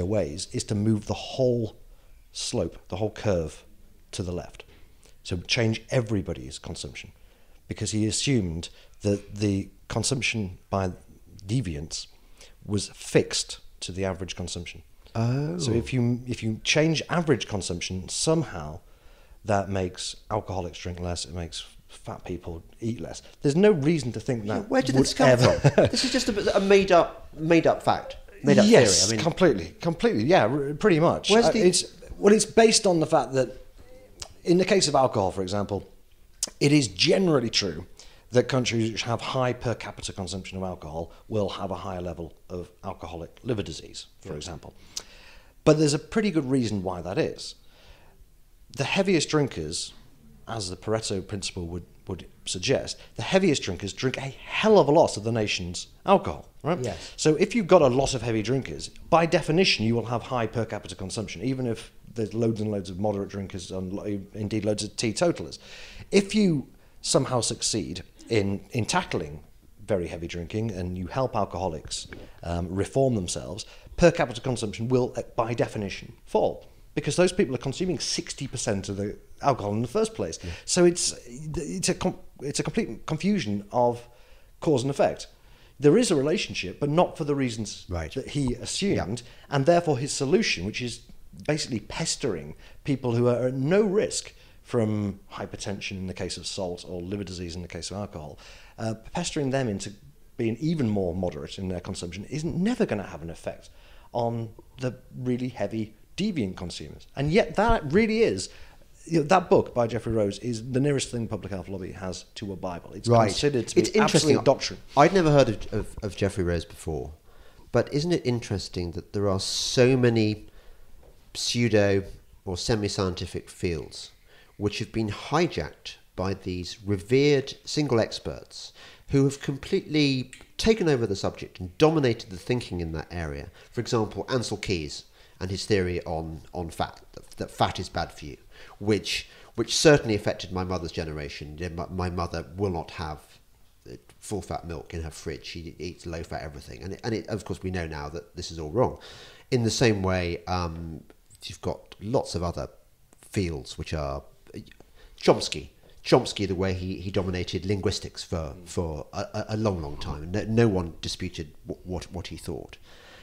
ways is to move the whole slope, the whole curve to the left. So change everybody's consumption, because he assumed that the consumption by deviants was fixed to the average consumption. Oh. So if you change average consumption, somehow that makes alcoholics drink less, it makes fat people eat less. There's no reason to think that. Where did this come from? This is just a made up fact, made up theory. I mean, completely. Yeah, pretty much. It's based on the fact that in the case of alcohol, for example, it is generally true that countries which have high per capita consumption of alcohol will have a higher level of alcoholic liver disease, for example. But there's a pretty good reason why that is. The heaviest drinkers, as the Pareto principle would suggest, the heaviest drinkers drink a hell of a lot of the nation's alcohol, right? Yes. So if you've got a lot of heavy drinkers, by definition, you will have high per capita consumption, even if there's loads and loads of moderate drinkers and indeed loads of teetotalers. If you somehow succeed in tackling very heavy drinking and you help alcoholics reform themselves, per capita consumption will, by definition, fall, because those people are consuming 60% of the alcohol in the first place. Yeah. So it's a complete confusion of cause and effect. There is a relationship, but not for the reasons that he assumed, and therefore his solution, which is basically pestering people who are at no risk from hypertension in the case of salt or liver disease in the case of alcohol, pestering them into being even more moderate in their consumption is never going to have an effect on the really heavy deviant consumers. And yet that really is, that book by Jeffrey Rose is the nearest thing the public health lobby has to a Bible. It's considered to be absolute doctrine. I'd never heard of Jeffrey Rose before, but isn't it interesting that there are so many pseudo or semi-scientific fields which have been hijacked by these revered single experts who have completely taken over the subject and dominated the thinking in that area. For example, Ansel Keys and his theory on fat, that fat is bad for you, which certainly affected my mother's generation. My mother will not have full fat milk in her fridge. She eats low fat everything. And of course, we know now that this is all wrong. In the same way, you've got lots of other fields which are Chomsky, the way he dominated linguistics for a long time. No one disputed what he thought.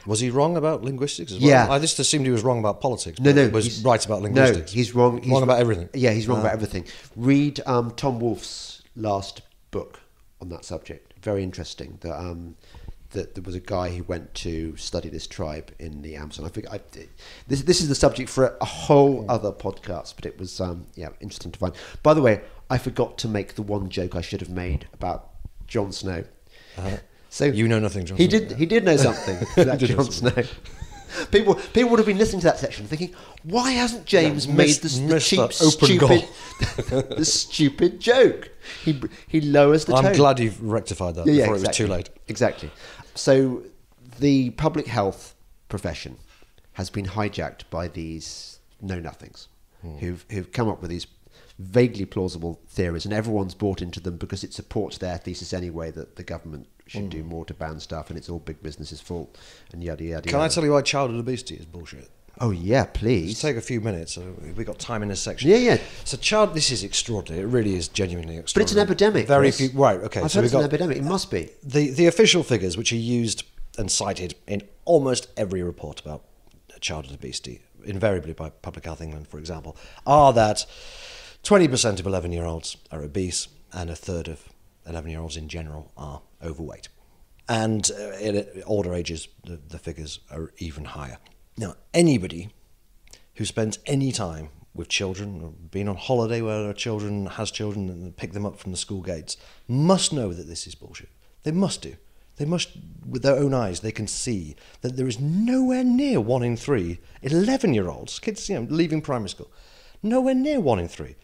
Was he wrong about linguistics as well? Yeah. I just assumed he was wrong about politics. No, he was right about linguistics. No, he's wrong. He's wrong about everything. Yeah, he's wrong about everything. Read Tom Wolfe's last book on that subject. Very interesting. That there was a guy who went to study this tribe in the Amazon. I think this is the subject for a whole other podcast, but it was interesting to find. By the way, I forgot to make the one joke I should have made about Jon Snow. So you know nothing, Jon Snow. He did know something about Jon Snow. People would have been listening to that section thinking, why hasn't James made the cheap, stupid, the stupid joke? He lowers the tone. I'm glad you've rectified that before it was too late. Exactly. So the public health profession has been hijacked by these know-nothings who've come up with these vaguely plausible theories, and everyone's bought into them because it supports their thesis anyway that the government should do more to ban stuff and it's all big business's fault and yada yada. Can I tell you why childhood obesity is bullshit? Oh yeah, please. Just take a few minutes. We've got time in this section. Yeah. So this is extraordinary. It really is genuinely extraordinary. But it's an epidemic. Very few. Right. Okay. I've heard it's an epidemic. It must be. The official figures, which are used and cited in almost every report about childhood obesity, invariably by Public Health England, for example, are that 20% of 11-year-olds are obese, and a third of 11-year-olds in general are overweight. And in older ages, the figures are even higher. Now, anybody who spends any time with children, or been on holiday where there are children, has children, and pick them up from the school gates, must know that this is bullshit. They must do. They must, with their own eyes, they can see that there is nowhere near 1 in 3 11-year-olds, kids leaving primary school, nowhere near 1 in 3,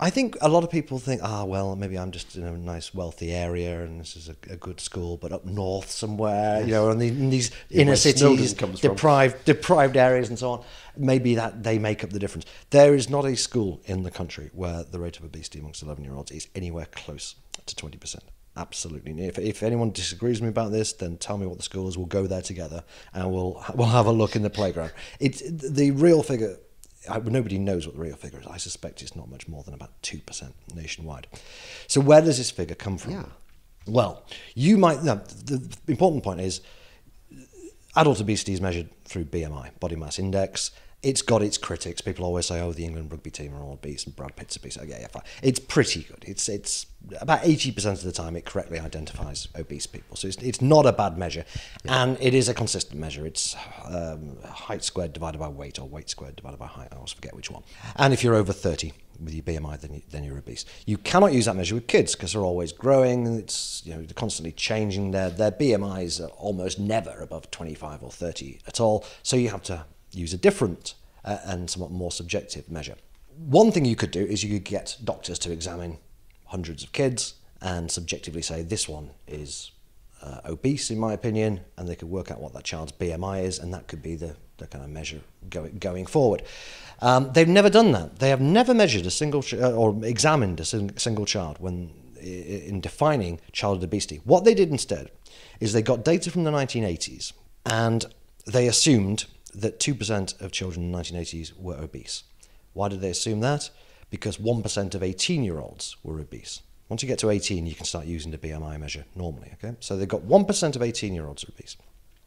I think a lot of people think, well, maybe I'm just in a nice wealthy area and this is a good school, but up north somewhere, in these inner cities, deprived areas and so on, maybe that they make up the difference. There is not a school in the country where the rate of obesity amongst 11-year-olds is anywhere close to 20%. Absolutely. If anyone disagrees with me about this, then tell me what the school is. We'll go there together and we'll have a look in the playground. It's the real figure. Nobody knows what the real figure is. I suspect it's not much more than about 2% nationwide. So where does this figure come from? Yeah. Well, the important point is adult obesity is measured through BMI, body mass index. It's got its critics. People always say, the England rugby team are all obese and Brad Pitt's obese. Yeah, fine. It's pretty good. It's about 80% of the time it correctly identifies obese people. So it's not a bad measure. Yeah. And it is a consistent measure. It's height squared divided by weight, or weight squared divided by height. I always forget which one. And if you're over 30 with your BMI, then you're obese. You cannot use that measure with kids because they're always growing. It's they're constantly changing. Their BMIs are almost never above 25 or 30 at all. So you have to use a different and somewhat more subjective measure. One thing you could do is you could get doctors to examine hundreds of kids and subjectively say this one is obese in my opinion, and they could work out what that child's BMI is, and that could be the kind of measure going forward. They've never done that. They have never measured a single or examined a single child when in defining childhood obesity. What they did instead is they got data from the 1980s and they assumed that 2% of children in the 1980s were obese. Why did they assume that? Because 1% of 18-year-olds were obese. Once you get to 18, you can start using the BMI measure normally. Okay, so they've got 1% of 18-year-olds are obese.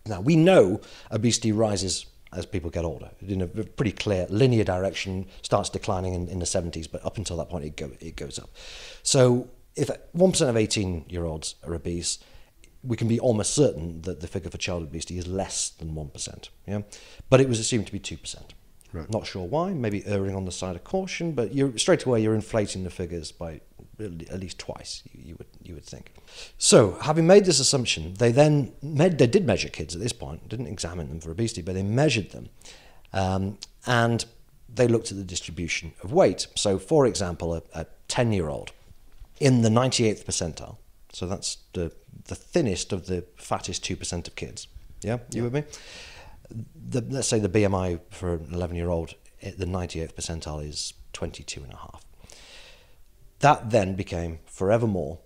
Now, we know obesity rises as people get older in a pretty clear linear direction, starts declining in the 70s, but up until that point, it goes up. So if 1% of 18-year-olds are obese, we can be almost certain that the figure for child obesity is less than 1%. Yeah, but it was assumed to be 2%. Right. Not sure why. Maybe erring on the side of caution, but straight away you're inflating the figures by at least twice. You would think. So, having made this assumption, they did measure kids at this point. Didn't examine them for obesity, but they measured them, and they looked at the distribution of weight. So, for example, a 10-year-old in the 98th percentile. So that's the thinnest of the fattest 2% of kids. Yeah, you with me? Let's say the BMI for an 11-year-old at the 98th percentile is 22.5. That then became forevermore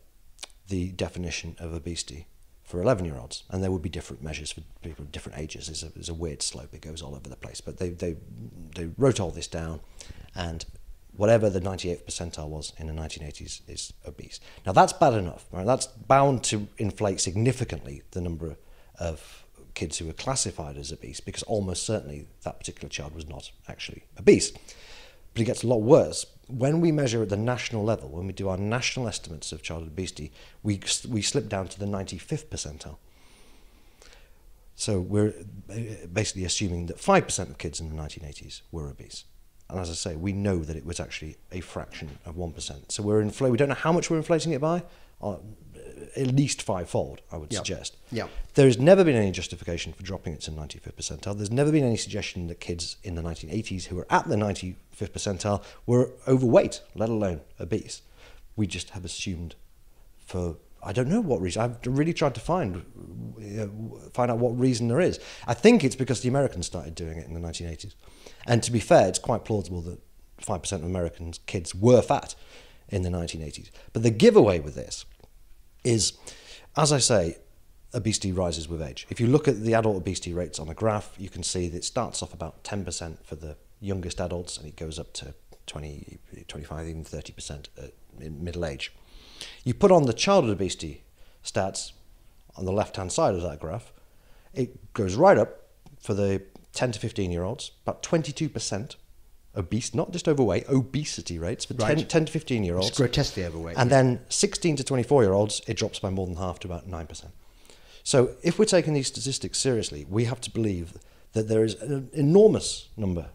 the definition of obesity for 11-year-olds, and there would be different measures for people of different ages. There's a weird slope; it goes all over the place. But they wrote all this down, and whatever the 98th percentile was in the 1980s is obese. Now that's bad enough, right? That's bound to inflate significantly the number of kids who were classified as obese, because almost certainly that particular child was not actually obese. But it gets a lot worse. When we measure at the national level, when we do our national estimates of childhood obesity, we slip down to the 95th percentile. So we're basically assuming that 5% of kids in the 1980s were obese. And as I say, we know that it was actually a fraction of 1%. So we don't know how much we're inflating it by, at least fivefold, I would suggest. Yeah. There has never been any justification for dropping it to 95th percentile. There's never been any suggestion that kids in the 1980s who were at the 95th percentile were overweight, let alone obese. We just have assumed for, I don't know what reason. I've really tried to find out what reason there is. I think it's because the Americans started doing it in the 1980s. And to be fair, it's quite plausible that 5% of American kids were fat in the 1980s. But the giveaway with this is, as I say, obesity rises with age. If you look at the adult obesity rates on a graph, you can see that it starts off about 10% for the youngest adults, and it goes up to 20, 25, even 30% in middle age. You put on the childhood obesity stats on the left-hand side of that graph, it goes right up for the 10 to 15-year-olds, about 22% obese, not just overweight, obesity rates for 10 to 15-years-olds. It's grotesquely overweight. And then 16 to 24-year-olds, it drops by more than half to about 9%. So if we're taking these statistics seriously, we have to believe that there is an enormous number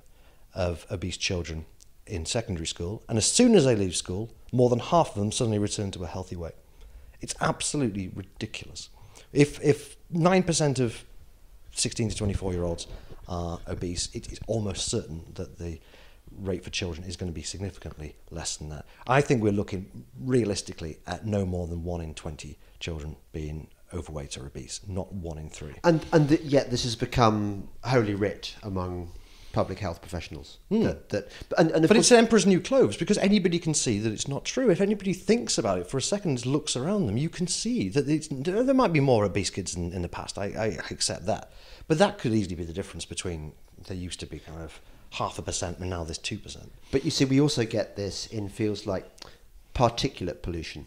of obese children in secondary school, and as soon as they leave school, more than half of them suddenly return to a healthy weight. It's absolutely ridiculous. If 9% of 16 to 24-year-olds are obese, it is almost certain that the rate for children is going to be significantly less than that. I think we're looking realistically at no more than 1 in 20 children being overweight or obese, not 1 in 3. And yet this has become holy writ among public health professionals. But it's emperor's new clothes, because anybody can see that it's not true. If anybody thinks about it for a second, looks around them, you can see that there might be more obese kids in the past. I accept that. But that could easily be the difference between, there used to be kind of 0.5% and now there's 2%. But you see, we also get this in fields like particulate pollution.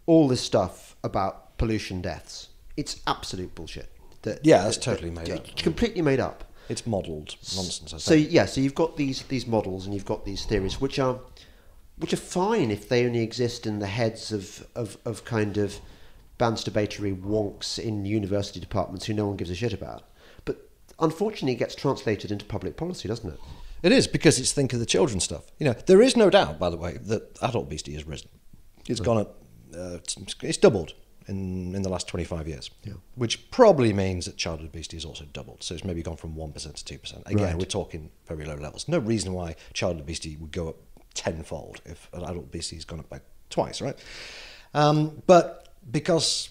All this stuff about pollution deaths. It's absolute bullshit. That's totally made up. Completely made up. It's modelled nonsense, I think. So you've got these models and you've got these theories which are fine if they only exist in the heads of kind of masturbatory wonks in university departments who no one gives a shit about. But unfortunately, it gets translated into public policy, doesn't it? It is, because it's think of the children stuff. There is no doubt, by the way, that adult obesity has risen. It's gone up. It's doubled in the last 25 years, which probably means that childhood obesity has also doubled. So it's maybe gone from 1% to 2%. Again, we're talking very low levels. No reason why childhood obesity would go up tenfold if adult obesity has gone up by twice, right? But because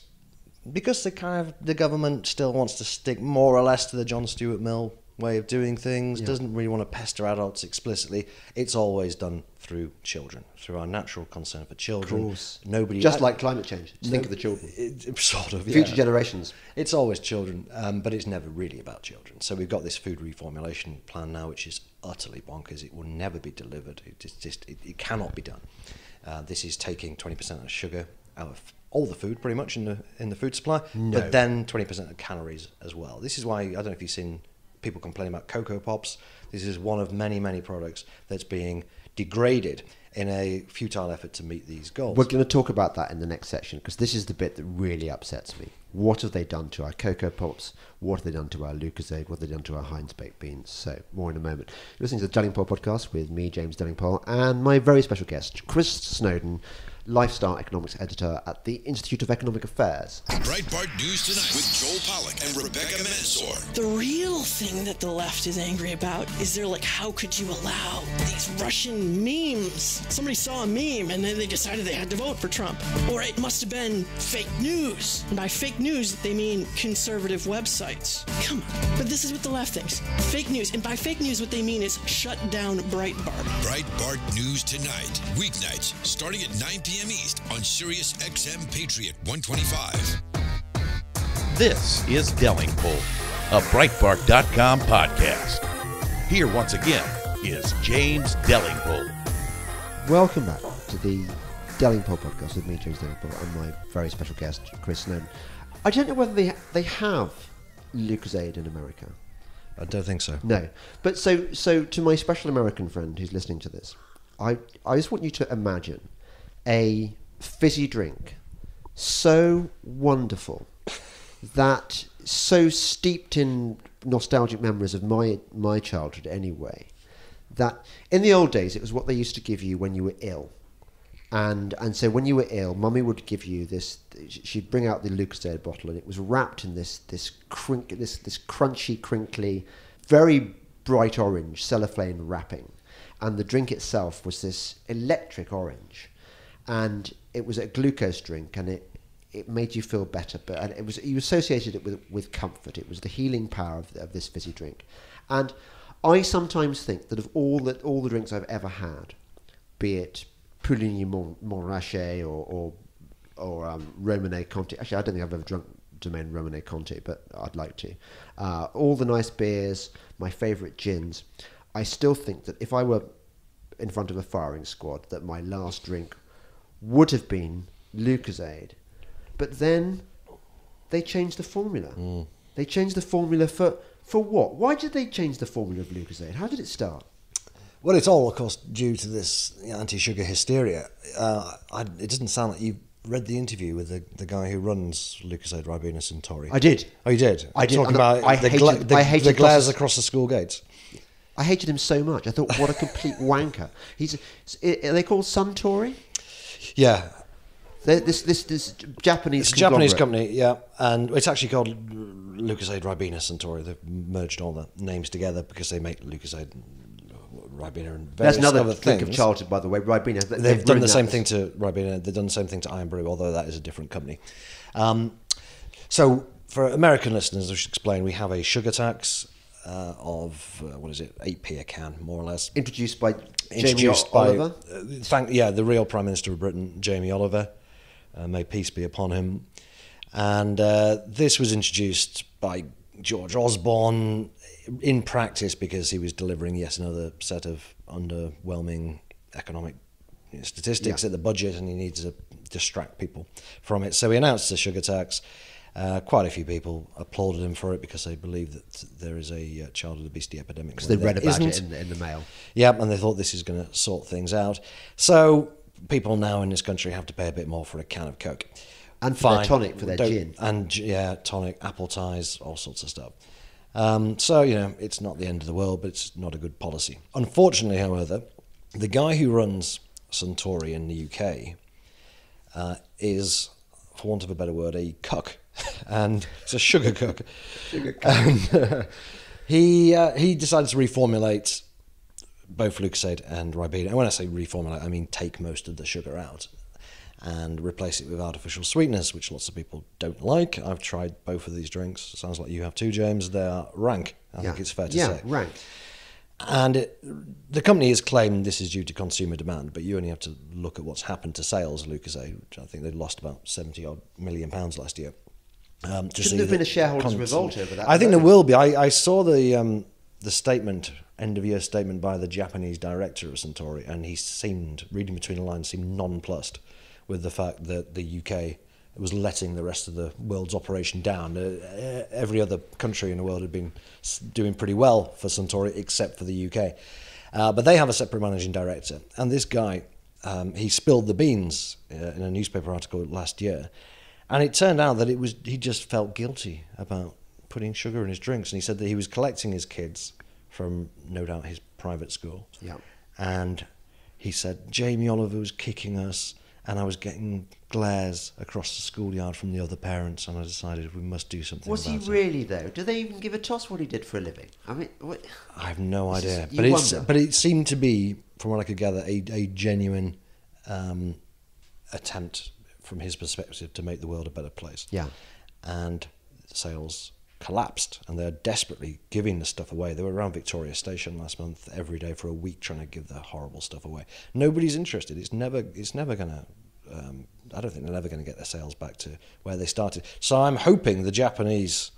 the government still wants to stick more or less to the John Stuart Mill way of doing things, doesn't really want to pester adults explicitly, it's always done through children, through our natural concern for children. Of course. Nobody, like climate change. Think of the children. Sort of, future generations. It's always children, but it's never really about children. So we've got this food reformulation plan now, which is utterly bonkers. It will never be delivered. It cannot be done. This is taking 20% of sugar out of all the food, pretty much, in the food supply, but then 20% of calories as well. This is why, I don't know if you've seen people complain about Cocoa Pops. This is one of many, many products that's being degraded in a futile effort to meet these goals. We're going to talk about that in the next section, because this is the bit that really upsets me. What have they done to our Cocoa Pops? What have they done to our Lucozade? What have they done to our Heinz Baked Beans? So, more in a moment. You're listening to the Delingpole podcast with me, James Delingpole, and my very special guest, Chris Snowdon, lifestyle economics editor at the Institute of Economic Affairs. Breitbart News Tonight with Joel Pollack and Rebecca Mansour. The real thing that the left is angry about is they're like, how could you allow these Russian memes? Somebody saw a meme and then they decided they had to vote for Trump. Or it must have been fake news. And by fake news, they mean conservative websites. Come on. But this is what the left thinks. Fake news. And by fake news, what they mean is shut down Breitbart. Breitbart News Tonight. Weeknights starting at 9 p.m. East on Sirius XM Patriot 125. This is Delingpole, a Breitbart.com podcast. Here once again is James Delingpole. Welcome back to the Delingpole podcast with me, James Delingpole, and my very special guest, Chris Snowdon. I don't know whether they have Lucozade in America. I don't think so. No. But so to my special American friend who's listening to this, I just want you to imagine a fizzy drink so wonderful, that so steeped in nostalgic memories of my childhood anyway, that in the old days it was what they used to give you when you were ill. And so when you were ill, Mummy would give you this. She'd bring out the Lucozade bottle, and it was wrapped in this crunchy, crinkly, very bright orange cellophane wrapping, and the drink itself was this electric orange, and it was a glucose drink, and it made you feel better. But you associated it with comfort. It was the healing power of this fizzy drink, and I sometimes think that of all the drinks I've ever had, be it Pouligny Montrachet or Romanée Conti. Actually, I don't think I've ever drunk Domaine Romanée Conti, but I'd like to. All the nice beers, my favourite gins. I still think that if I were in front of a firing squad, that my last drink would have been Lucozade. But then they changed the formula. They changed the formula for what? Why did they change the formula of Lucozade? How did it start? Well, it's all, of course, due to this anti-sugar hysteria. It doesn't sound like you read the interview with the guy who runs Lucozade, Ribena Centauri. I did. Oh, you did? I did. Talking about the glares across the school gates. I hated him so much. I thought, what a complete wanker. Are they called Suntory? Yeah. This Japanese Japanese company, yeah. And it's actually called Lucozade, Ribena Centauri. They've merged all the names together because they make Lucozade, Ribena and That's various another other drink things. of childhood, by the way. Ribena. They've done the same thing to Ribena. They've done the same thing to Iron Brew, although that is a different company. So for American listeners, I should explain, we have a sugar tax of, 8p a can, more or less. Introduced by Jamie Oliver. The real Prime Minister of Britain, Jamie Oliver. May peace be upon him. And this was introduced by George Osborne in practice because he was delivering yet another set of underwhelming economic statistics at the budget, and he needs to distract people from it. So he announced the sugar tax. Quite a few people applauded him for it because they believe that there is a childhood obesity epidemic. Because they read about it in the mail. Yeah, and they thought this is going to sort things out. So people now in this country have to pay a bit more for a can of Coke. And for their tonic, for their gin. And tonic, apple ties, all sorts of stuff. So, it's not the end of the world, but it's not a good policy. Unfortunately, however, the guy who runs Suntory in the UK is, for want of a better word, a cuck. And it's a sugar cuck. And he decided to reformulate both Lucozade and Ribena. And when I say reformulate, I mean take most of the sugar out and replace it with artificial sweeteners, which lots of people don't like. I've tried both of these drinks. Sounds like you have too, James. They are rank, I think it's fair to say. Yeah, rank. And the company has claimed this is due to consumer demand, but you only have to look at what's happened to sales of Lucozade, which I think they lost about £70 million last year. Shouldn't have been a shareholders' revolt over that. I think there will be. I saw the statement, end-of-year statement by the Japanese director of Suntory, and he seemed, reading between the lines, nonplussed with the fact that the UK was letting the rest of the world's operation down. Every other country in the world had been doing pretty well for Suntory, except for the UK. But they have a separate managing director, and this guy, he spilled the beans in a newspaper article last year, and it turned out that he just felt guilty about putting sugar in his drinks, and he said that he was collecting his kids from, no doubt, his private school. Yeah. And he said, Jamie Oliver was kicking us, and I was getting glares across the schoolyard from the other parents, and I decided we must do something about it. Was he really, though? Do they even give a toss what he did for a living? I mean, what? I have no idea. But it seemed to be, from what I could gather, a genuine attempt from his perspective to make the world a better place. Yeah. And sales collapsed, and they're desperately giving the stuff away. They were around Victoria Station last month every day for a week trying to give the horrible stuff away. Nobody's interested. It's never going to I don't think they're ever going to get their sales back to where they started. So I'm hoping the Japanese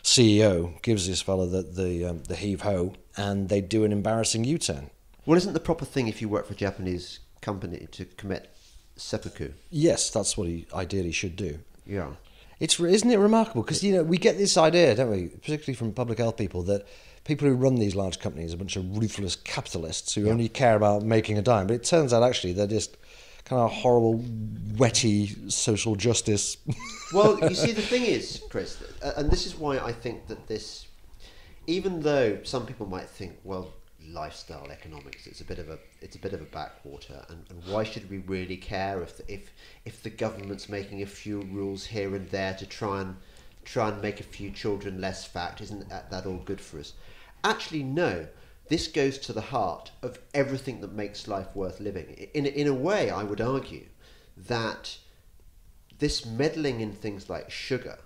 CEO gives this fella the heave-ho, and they do an embarrassing U-turn. Well, isn't the proper thing if you work for a Japanese company to commit seppuku? Yes, that's what he ideally should do. Yeah. Isn't it remarkable? Because, we get this idea, don't we, particularly from public health people, that people who run these large companies are a bunch of ruthless capitalists who only care about making a dime. But it turns out, actually, they're just kind of horrible, wetty social justice. Well, you see, the thing is, Chris, and this is why I think that this, even though some people might think, well, lifestyle economics, it's a bit of a backwater, and why should we really care if the government's making a few rules here and there to try and make a few children less fat? Isn't that all good for us? Actually, no. This goes to the heart of everything that makes life worth living. In a way, I would argue that this meddling in things like sugar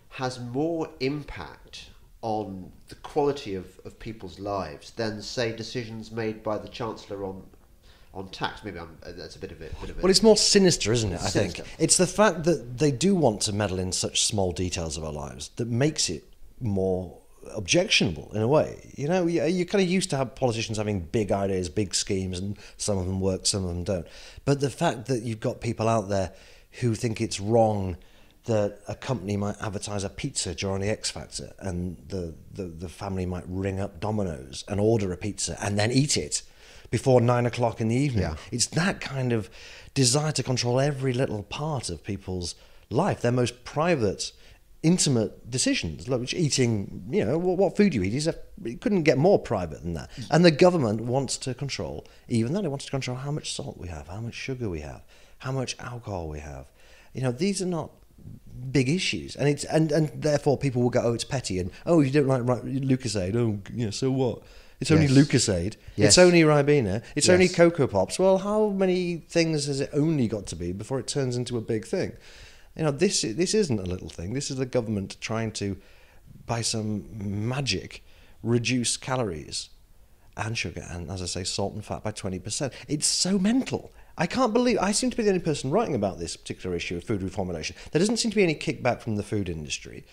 has more impact on the quality of people's lives than, say, decisions made by the Chancellor on tax. Maybe that's a bit of it. Well, it's more sinister, isn't it? I think Sinister. it's the fact that they do want to meddle in such small details of our lives that makes it more objectionable in a way. You're kind of used to have politicians having big ideas, big schemes, and some of them work, some of them don't. But the fact that you've got people out there who think it's wrong that a company might advertise a pizza during the X Factor, and the family might ring up Domino's and order a pizza and then eat it before 9 o'clock in the evening. Yeah. It's that kind of desire to control every little part of people's life, their most private, intimate decisions, like eating, what food you eat. It couldn't get more private than that. And the government wants to control, even that, it wants to control how much salt we have, how much sugar we have, how much alcohol we have. These are not big issues, and therefore people will go, oh, it's petty, and oh, you don't like Lucozade, oh, so what? It's only Yes. Lucozade. Yes. It's only Ribena. It's only Yes. Cocoa Pops. Well, how many things has it only got to be before it turns into a big thing? This isn't a little thing. This is the government trying to, by some magic, reduce calories and sugar and, as I say, salt and fat by 20%. It's so mental. I can't believe... I seem to be the only person writing about this particular issue of food reformulation. There doesn't seem to be any kickback from the food industry.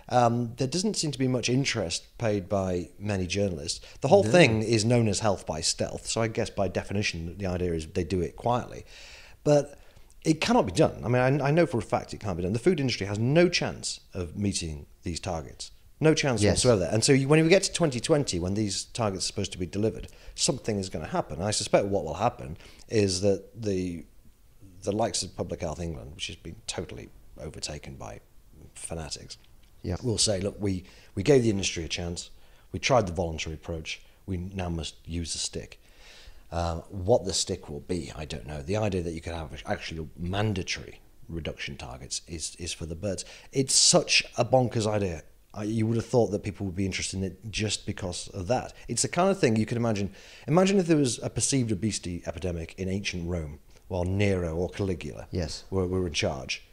There doesn't seem to be much interest paid by many journalists. The whole thing is known as health by stealth, so I guess by definition the idea is they do it quietly. But it cannot be done. I mean, I know for a fact it can't be done. The food industry has no chance of meeting these targets. No chance whatsoever. And so when we get to 2020, when these targets are supposed to be delivered, something is going to happen. And I suspect what will happen is that the likes of Public Health England, which has been totally overtaken by fanatics, will say, look, we gave the industry a chance. We tried the voluntary approach. We now must use a stick. What the stick will be, I don't know. The idea that you could have actually mandatory reduction targets is for the birds. It's such a bonkers idea. You would have thought that people would be interested in it just because of that. It's the kind of thing you could imagine. Imagine if there was a perceived obesity epidemic in ancient Rome while Nero or Caligula were in charge.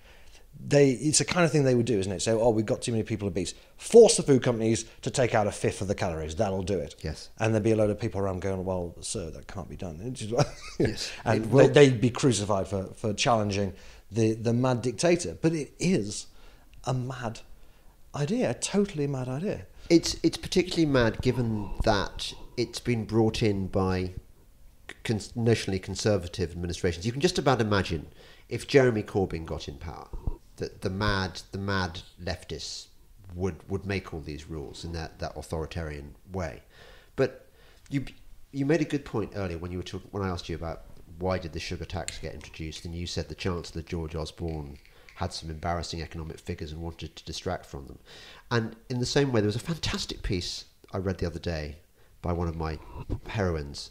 It's the kind of thing they would do, isn't it? So, we've got too many people obese. Force the food companies to take out a fifth of the calories. That'll do it. Yes. And there'd be a load of people around going, well, sir, that can't be done. Yes. And they'd be crucified for challenging the mad dictator. But it is a mad idea, a totally mad idea. It's particularly mad given that it's been brought in by notionally conservative administrations. You can just about imagine if Jeremy Corbyn got in power, that the mad leftists would make all these rules in that authoritarian way. But you made a good point earlier when I asked you about why did the sugar tax get introduced, and you said the Chancellor George Osborne had some embarrassing economic figures and wanted to distract from them. And in the same way, there was a fantastic piece I read the other day by one of my heroines,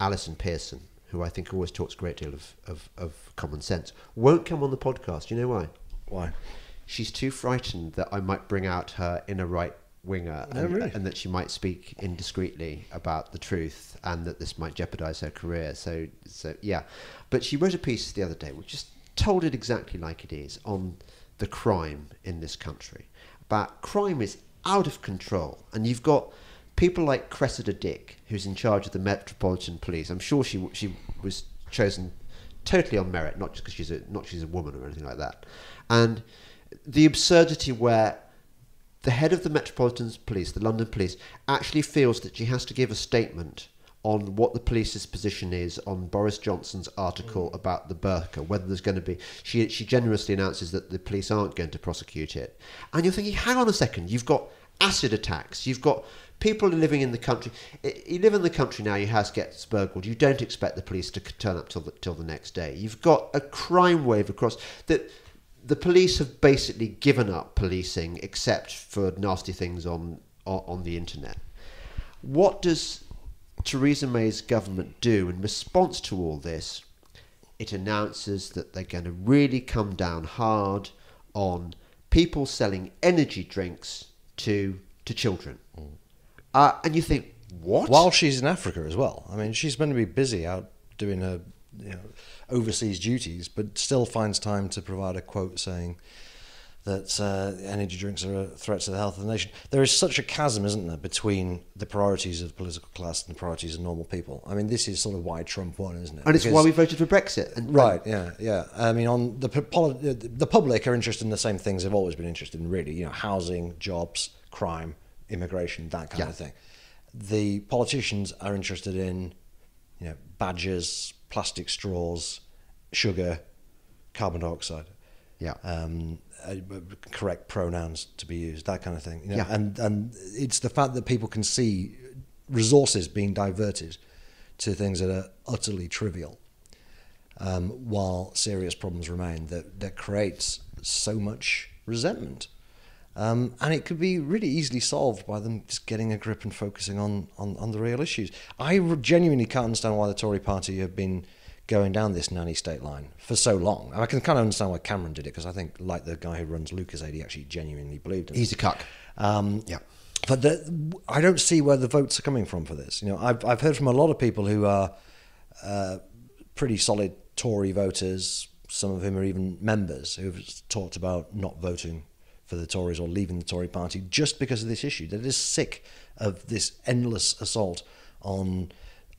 Alison Pearson, who I think always talks a great deal of common sense. Won't come on the podcast. You know why? Why? She's too frightened that I might bring out her inner right-winger and that she might speak indiscreetly about the truth and that this might jeopardise her career. So yeah. But she wrote a piece the other day which just told it exactly like it is on the crime in this country. About crime is out of control, and you've got people like Cressida Dick, who's in charge of the Metropolitan Police. I'm sure she was chosen totally on merit, not just because she's a woman or anything like that. And the absurdity where the head of the Metropolitan Police, the London Police, actually feels that she has to give a statement on what the police's position is on Boris Johnson's article about the burqa, whether there's going to be... She generously announces that the police aren't going to prosecute it. And you're thinking, hang on a second, you've got acid attacks, you've got people living in the country. You live in the country now, your house gets burgled, you don't expect the police to turn up till the next day. You've got a crime wave across... that the police have basically given up policing except for nasty things on the internet. What does Theresa May's government do in response to all this? It announces that they're going to really come down hard on people selling energy drinks to children. And you think, what? While she's in Africa as well. I mean, she's going to be busy out doing her overseas duties, but still finds time to provide a quote saying that energy drinks are a threat to the health of the nation. There is such a chasm, isn't there, between the priorities of the political class and the priorities of normal people. I mean, this is sort of why Trump won, isn't it? And it's why we voted for Brexit. Yeah. I mean, on the public are interested in the same things they've always been interested in, really. Housing, jobs, crime, immigration, that kind of thing. The politicians are interested in, badgers, plastic straws, sugar, carbon dioxide. Correct pronouns to be used, that kind of thing. And it's the fact that people can see resources being diverted to things that are utterly trivial, while serious problems remain, that creates so much resentment. And it could be really easily solved by them just getting a grip and focusing on the real issues. I genuinely can't understand why the Tory party have been going down this nanny state line for so long. And I can kind of understand why Cameron did it, because I think, like the guy who runs Lucozade, he actually genuinely believed in it. He's a cuck. But I don't see where the votes are coming from for this. I've heard from a lot of people who are pretty solid Tory voters. Some of whom are even members who've talked about not voting for the Tories or leaving the Tory party just because of this issue. They're just sick of this endless assault on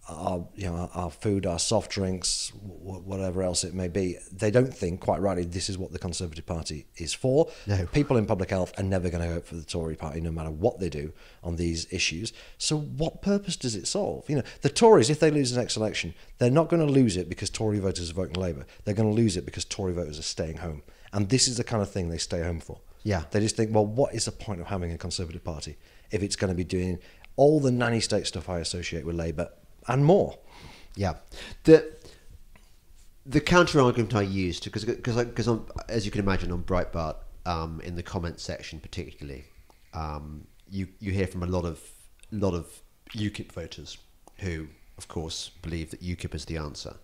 our food, our soft drinks, whatever else it may be. They don't think, quite rightly, this is what the Conservative Party is for. No. People in public health are never going to vote for the Tory party, no matter what they do on these issues. So what purpose does it solve? The Tories, if they lose the next election, they're not going to lose it because Tory voters are voting Labour. They're going to lose it because Tory voters are staying home. And this is the kind of thing they stay home for. Yeah. They just think, well, what is the point of having a Conservative Party if it's going to be doing all the nanny state stuff I associate with Labour and more? Yeah. The counter argument I used, because as you can imagine on Breitbart, in the comments section particularly, you hear from a lot of UKIP voters who, of course, believe that UKIP is the answer.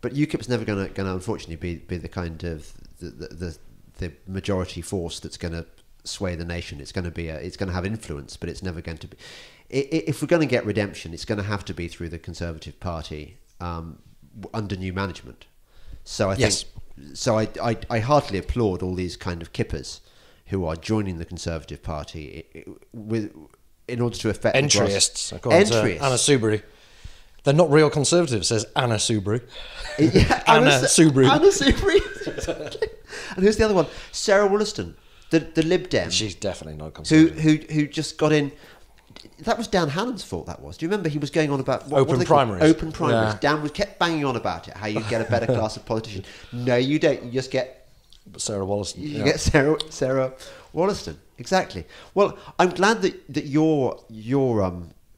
But UKIP's never going to unfortunately be the kind of the majority force that's going to sway the nation. It's going to have influence, but it's never going to be. If we're going to get redemption, it's going to have to be through the Conservative Party under new management. So I think. Yes. So I heartily applaud all these kind of kippers who are joining the Conservative Party in order to affect entryists. Entryists. Anna Soubry. They're not real Conservatives, says Anna Soubry. Yeah, Anna Soubry. Anna Soubry. And who's the other one? Sarah Wollaston, the Lib Dem. She's definitely not Conservative. Who just got in. That was Dan Hannon's fault, that was. Do you remember he was going on about... Open primaries. Open primaries. Yeah. Dan kept banging on about it, how you get a better class of politician. No, you don't. You just get... Sarah Wollaston. You get Sarah Wollaston. Exactly. Well, I'm glad that your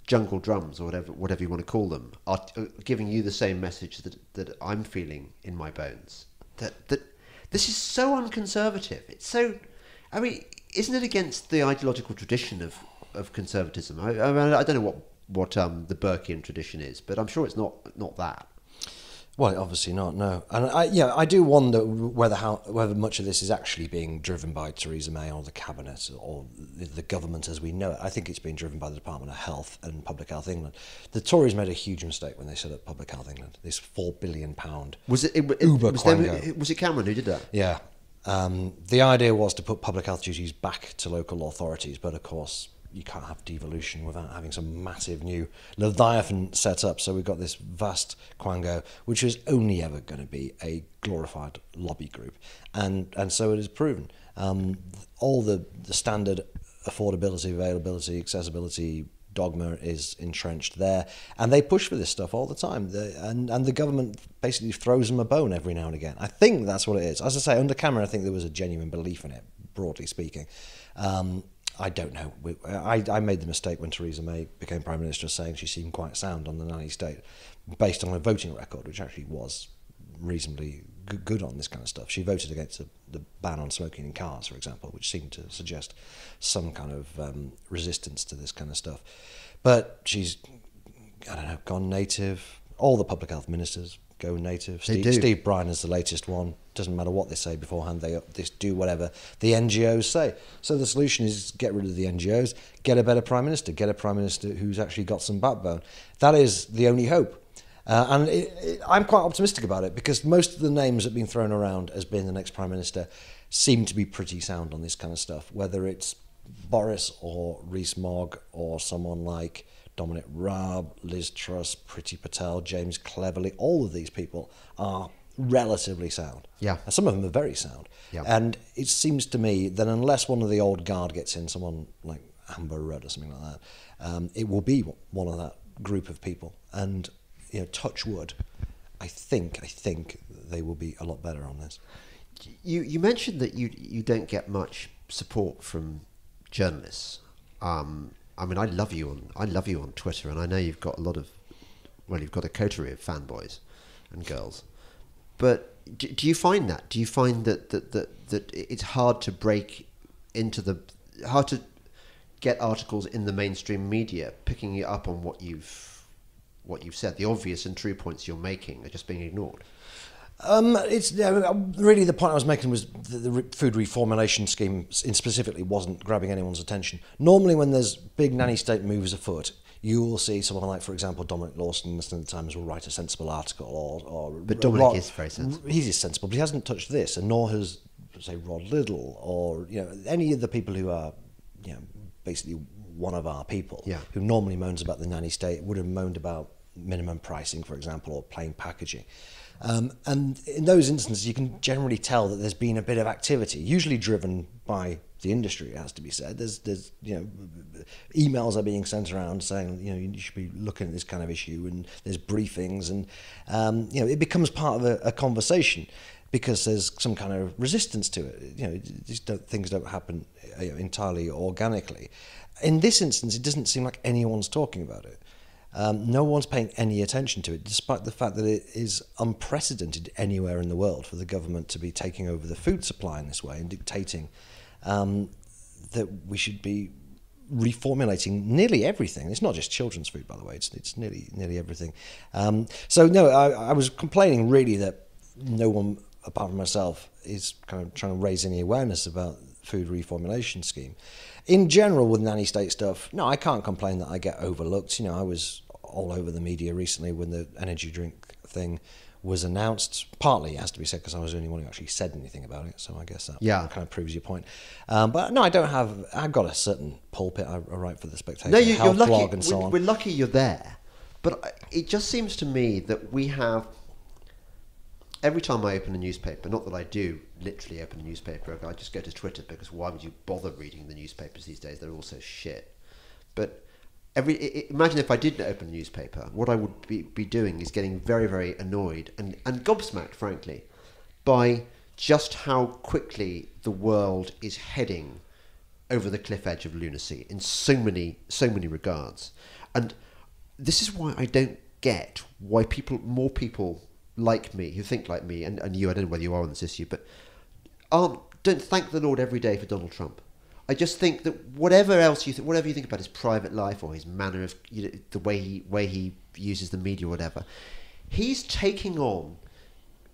jungle drums, or whatever you want to call them, are giving you the same message that I'm feeling in my bones. That this is so unconservative. It's so... I mean, isn't it against the ideological tradition of conservatism? I mean, I don't know what the Burkean tradition is, but I'm sure it's not that. Well, obviously not, no. And I do wonder whether much of this is actually being driven by Theresa May or the Cabinet or the government as we know it. I think it's being driven by the Department of Health and Public Health England. The Tories made a huge mistake when they set up Public Health England, this £4 billion was it Cameron who did that? Yeah. The idea was to put public health duties back to local authorities, but of course you can't have devolution without having some massive new Leviathan set up. So we've got this vast quango, which is only ever going to be a glorified lobby group. And so it is proven. All the standard affordability, availability, accessibility dogma is entrenched there. And they push for this stuff all the time. And the government basically throws them a bone every now and again. I think that's what it is. As I say, under Cameron, I think there was a genuine belief in it, broadly speaking. I don't know. I made the mistake when Theresa May became Prime Minister saying she seemed quite sound on the nanny state based on her voting record, which actually was reasonably good on this kind of stuff. She voted against the ban on smoking in cars, for example, which seemed to suggest some kind of resistance to this kind of stuff. But she's, I don't know, gone native. All the public health ministers go native. Steve Bryan is the latest one. Doesn't matter what they say beforehand, they just do whatever the NGOs say. So the solution is get rid of the NGOs, get a better Prime Minister, get a Prime Minister who's actually got some backbone. That is the only hope. And I'm quite optimistic about it because most of the names that have been thrown around as being the next Prime Minister seem to be pretty sound on this kind of stuff, whether it's Boris or Rees-Mogg or someone like Dominic Raab, Liz Truss, Priti Patel, James Cleverly. All of these people are relatively sound. Yeah. And some of them are very sound. Yeah. And it seems to me that unless one of the old guard gets in, someone like Amber Rudd or something like that, it will be one of that group of people. And, touch wood, I think they will be a lot better on this. You mentioned that you don't get much support from journalists. I mean, I love you on Twitter, and I know you've got you've got a coterie of fanboys and girls. But do you find that? Do you find that it's hard to break into hard to get articles in the mainstream media picking it up on what you've said? The obvious and true points you're making are just being ignored. It's really the point I was making was the food reformulation scheme specifically wasn't grabbing anyone's attention. Normally when there's big nanny state moves afoot, you will see someone like, for example, Dominic Lawson in the Sunday Times will write a sensible article. But Dominic is very sensible. He's sensible, but he hasn't touched this, and nor has, say, Rod Liddle or any of the people who are basically one of our people who normally moans about the nanny state would have moaned about minimum pricing, for example, or plain packaging. And in those instances, you can generally tell that there's been a bit of activity, usually driven by the industry, it has to be said. There's emails are being sent around saying, you should be looking at this kind of issue, and there's briefings, and it becomes part of a conversation because there's some kind of resistance to it. Things don't happen entirely organically. In this instance, it doesn't seem like anyone's talking about it. No one's paying any attention to it, despite the fact that it is unprecedented anywhere in the world for the government to be taking over the food supply in this way and dictating that we should be reformulating nearly everything. It's not just children's food, by the way. It's nearly everything. I was complaining really that no one, apart from myself, is kind of trying to raise any awareness about food reformulation scheme. In general, with nanny state stuff, no, I can't complain that I get overlooked. I was all over the media recently when the energy drink thing was announced. Partly, it has to be said, because I was the only one who actually said anything about it, so I guess that kind of proves your point. But no, I don't have... I've got a certain pulpit. I write for The Spectator, you're lucky. blog and so on. We're lucky you're there. But it just seems to me that we have... Every time I open a newspaper, not that I do literally open a newspaper, I just go to Twitter, because why would you bother reading the newspapers these days? They're all so shit. But imagine if I didn't open a newspaper, what I would be doing is getting very, very annoyed and gobsmacked, frankly, by just how quickly the world is heading over the cliff edge of lunacy in so many regards. And this is why I don't get why more people like me, who think like me, and you, I don't know whether you are on this issue, but don't thank the Lord every day for Donald Trump. I just think that whatever you think about his private life or his manner of the way he uses the media or whatever, he's taking on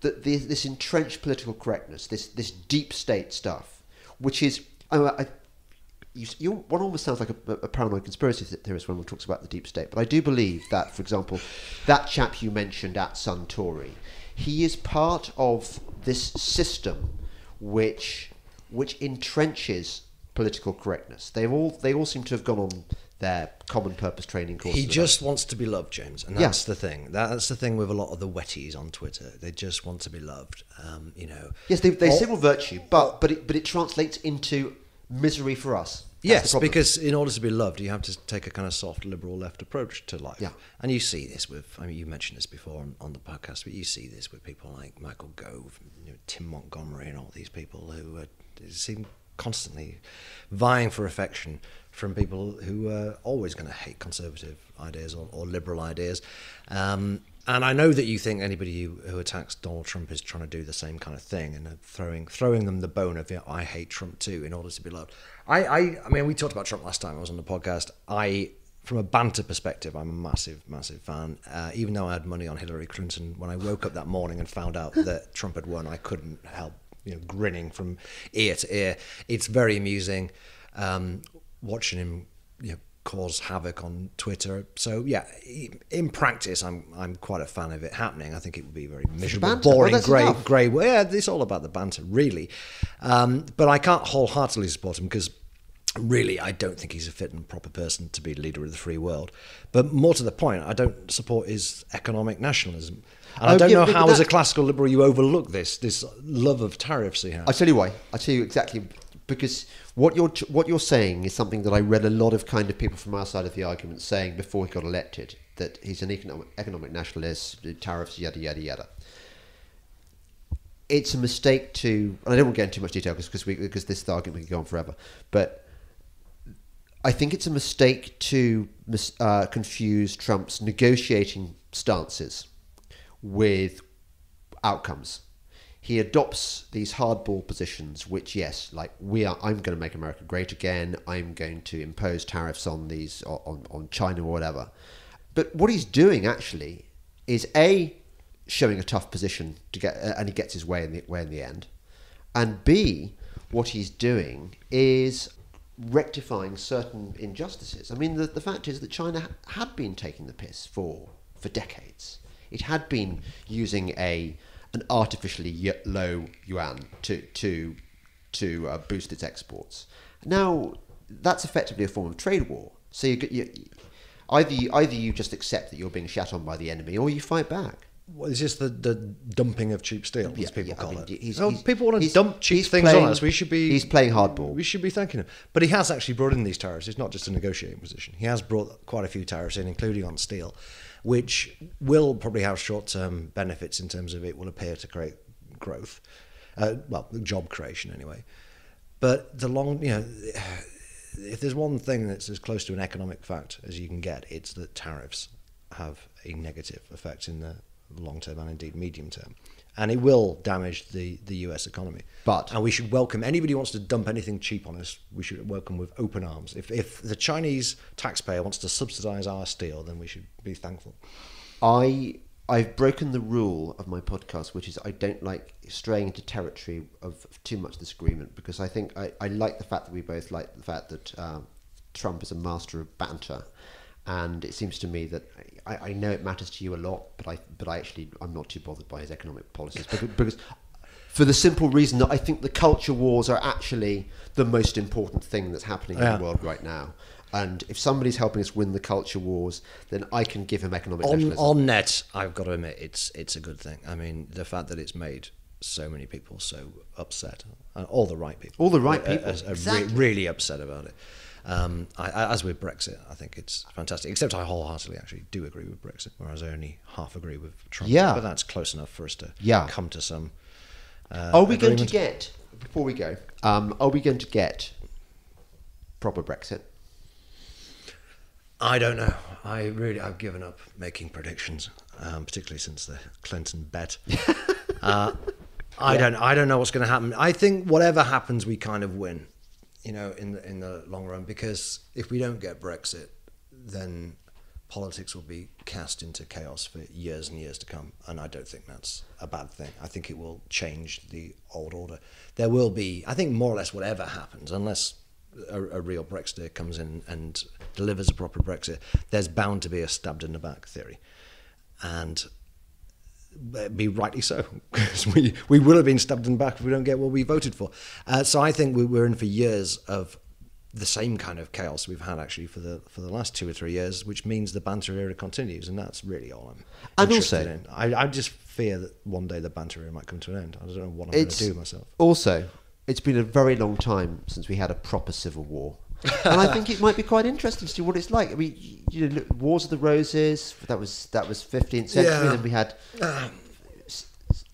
this entrenched political correctness, this deep state stuff, which is one almost sounds like a paranoid conspiracy theorist when one talks about the deep state. But I do believe that, for example, that chap you mentioned at Suntory, he is part of this system which entrenches political correctness. They all seem to have gone on their common purpose training course. He just wants to be loved, James, and that's the thing. That's the thing with a lot of the wetties on Twitter. They just want to be loved. Yes, they signal virtue, but it translates into misery for us. Yes, because in order to be loved, you have to take a kind of soft, liberal left approach to life. Yeah. And you see this with, you mentioned this before on the podcast, but you see this with people like Michael Gove, Tim Montgomery, and all these people who seem constantly vying for affection from people who are always going to hate conservative ideas or liberal ideas. And I know that you think anybody who attacks Donald Trump is trying to do the same kind of thing and throwing them the bone of, I hate Trump too, in order to be loved. I mean, we talked about Trump last time I was on the podcast. From a banter perspective, I'm a massive, massive fan. Even though I had money on Hillary Clinton, when I woke up that morning and found out that Trump had won, I couldn't help grinning from ear to ear. It's very amusing watching him cause havoc on Twitter. So yeah, in practice, I'm quite a fan of it happening. I think it would be very miserable, boring, grey. Well, yeah, it's all about the banter, really. But I can't wholeheartedly support him because really, I don't think he's a fit and proper person to be leader of the free world. But more to the point, I don't support his economic nationalism. And I don't know how, as a classical liberal, you overlook this love of tariffs he has. I'll tell you why. I'll tell you exactly. Because what you're saying is something that I read a lot of kind of people from our side of the argument saying before he got elected, that he's an economic nationalist, tariffs, yada, yada, yada. It's a mistake to... And I don't want to get into too much detail because this argument can go on forever. But I think it's a mistake to confuse Trump's negotiating stances with outcomes. He adopts these hardball positions, which, yes, like I'm going to make America great again. I'm going to impose tariffs on on China or whatever. But what he's doing actually is showing a tough position to get, and he gets his way in the end. And B, what he's doing is rectifying certain injustices. I mean, the fact is that China had been taking the piss for decades. It had been using an artificially low yuan to boost its exports. Now, that's effectively a form of trade war. So either you just accept that you're being shat on by the enemy, or you fight back. Well, it's just the dumping of cheap steel, as people call it. People want to he's dump cheap things on us. He's playing hardball. We should be thanking him. But he has actually brought in these tariffs. It's not just a negotiating position. He has brought quite a few tariffs in, including on steel, which will probably have short-term benefits in terms of it will appear to create growth, job creation anyway. But if there's one thing that's as close to an economic fact as you can get, it's that tariffs have a negative effect in the long term and indeed medium term. And it will damage the US economy. And we should welcome anybody who wants to dump anything cheap on us, we should welcome with open arms. If the Chinese taxpayer wants to subsidize our steel, then we should be thankful. I've broken the rule of my podcast, which is I don't like straying into territory of too much disagreement, because I think I like the fact that we both like the fact that Trump is a master of banter, and it seems to me that I know it matters to you a lot, but I'm not too bothered by his economic policies because for the simple reason that I think the culture wars are actually the most important thing that's happening in the world right now. And if somebody's helping us win the culture wars, then I can give him economic nationalism. On net, I've got to admit, it's a good thing. I mean, the fact that it's made so many people so upset, all the right people. All the right people. Are really upset about it. As with Brexit, I think it's fantastic. Except I wholeheartedly actually do agree with Brexit, whereas I only half agree with Trump. Yeah. But that's close enough for us to come to some Are we agreement. going to get, before we go, are we going to get proper Brexit? I don't know. I've given up making predictions, particularly since the Clinton bet. I don't know what's going to happen. I think whatever happens, we kind of win, in the long run, because if we don't get Brexit, then politics will be cast into chaos for years and years to come, and I don't think that's a bad thing. I think it will change the old order. There will be, I think, more or less whatever happens, unless a real Brexiter comes in and delivers a proper Brexit, there's bound to be a stabbed in the back theory, and be rightly so, because we will have been stabbed in the back if we don't get what we voted for. So I think we're in for years of the same kind of chaos we've had actually for the last 2 or 3 years, which means the banter era continues, and that's really all I'm interested in. I just fear that one day the banter era might come to an end. I don't know what I'm going to do myself. Also, it's been a very long time since we had a proper civil war. And I think it might be quite interesting to see what it's like. I mean, look, Wars of the Roses, that was 15th century, then we had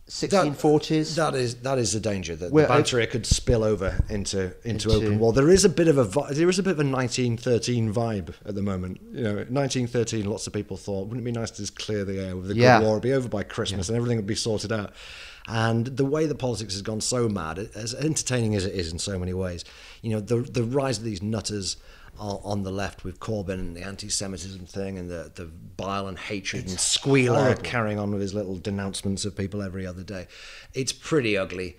1640s. That is the danger, that the banter could spill over into open war. There is a bit of a 1913 vibe at the moment. 1913, lots of people thought, wouldn't it be nice to just clear the air with the Good War, it'd be over by Christmas and everything would be sorted out. And the way the politics has gone so mad, as entertaining as it is in so many ways, the rise of these nutters on the left with Corbyn and the anti-Semitism thing and the bile and hatred and Squealer carrying on with his little denouncements of people every other day. It's pretty ugly.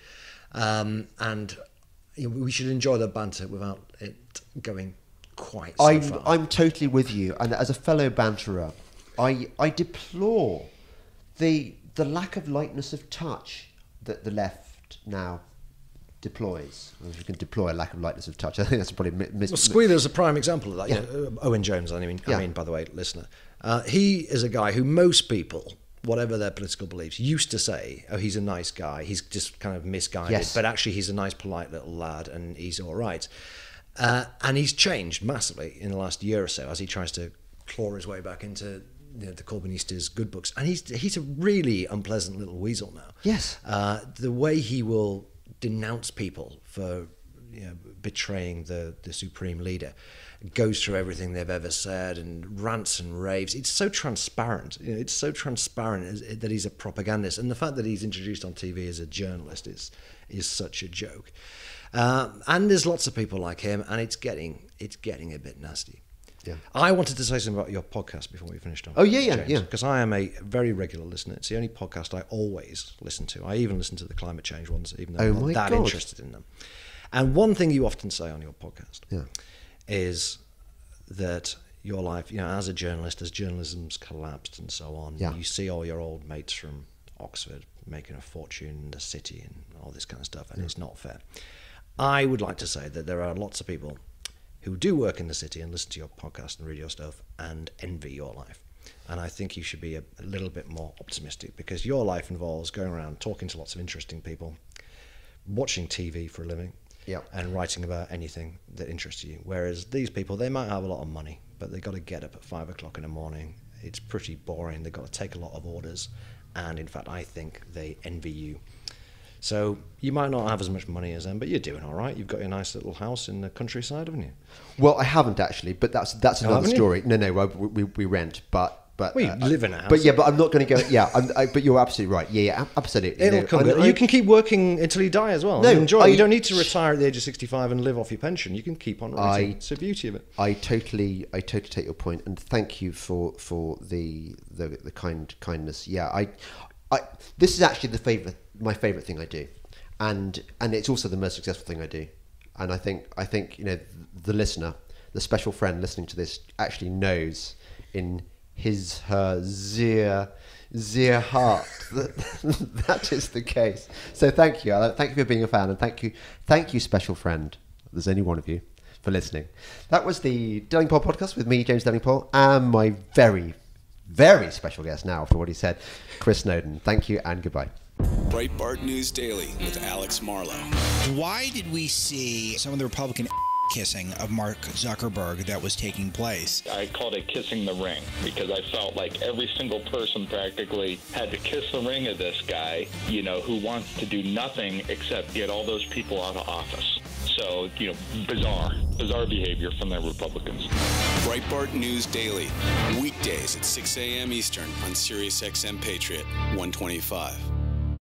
And we should enjoy the banter without it going quite so far. I'm totally with you. And as a fellow banterer, I deplore the lack of lightness of touch that the left now deploys. If you can deploy a lack of lightness of touch, I think that's probably Squealer's a prime example of that. Owen Jones, I mean, by the way, listener, he is a guy who most people, whatever their political beliefs, used to say, oh, he's a nice guy, he's just kind of misguided, but actually he's a nice, polite little lad, and he's all right. And he's changed massively in the last year or so as he tries to claw his way back into the Corbynistas' good books, and he's a really unpleasant little weasel now. Yes, the way he will denounce people for betraying the supreme leader, goes through everything they've ever said and rants and raves. It's so transparent. It's so transparent that he's a propagandist, and the fact that he's introduced on TV as a journalist is such a joke. And there's lots of people like him, and it's getting a bit nasty. Yeah. I wanted to say something about your podcast before we finished on. Oh, yeah. Because I am a very regular listener. It's the only podcast I always listen to. I even listen to the climate change ones, even though I'm not that interested in them. And one thing you often say on your podcast is that your life, you know, as a journalist, as journalism's collapsed and so on, you see all your old mates from Oxford making a fortune in the city and all this kind of stuff, and it's not fair. I would like to say that there are lots of people who do work in the city and listen to your podcast and read your stuff and envy your life. And I think you should be a little bit more optimistic, because your life involves going around talking to lots of interesting people, watching TV for a living, and writing about anything that interests you. Whereas these people, they might have a lot of money, but they've got to get up at 5 o'clock in the morning. It's pretty boring. They've got to take a lot of orders. And in fact, I think they envy you. So you might not have as much money as them, but you're doing all right. You've got your nice little house in the countryside, haven't you? Well, I haven't actually, but that's another story. No, we rent, but well, you live in a house. But I'm not going to go. Yeah, but you're absolutely right. Yeah, absolutely. It'll come good. You can keep working until you die as well. No, enjoy. You don't need to retire at the age of 65 and live off your pension. You can keep on writing. It's the beauty of it. I totally take your point, and thank you for the kindness. Yeah, this is actually my favourite thing I do, and it's also the most successful thing I do. And I think you know, the listener, the special friend listening to this, actually knows in her Zia heart that is the case. So thank you for being a fan, and thank you special friend, there's only one of you, for listening. That was the Delingpole podcast with me, James Delingpole, and my very, very special guest now, after what he said, Chris Snowdon. Thank you and goodbye. Breitbart News Daily with Alex Marlow. Why did we see some of the Republican kissing of Mark Zuckerberg that was taking place? I called it kissing the ring, because I felt like every single person practically had to kiss the ring of this guy, you know, who wants to do nothing except get all those people out of office. So, you know, bizarre behavior from the Republicans. Breitbart News Daily, weekdays at 6 a.m. Eastern on Sirius XM Patriot 125.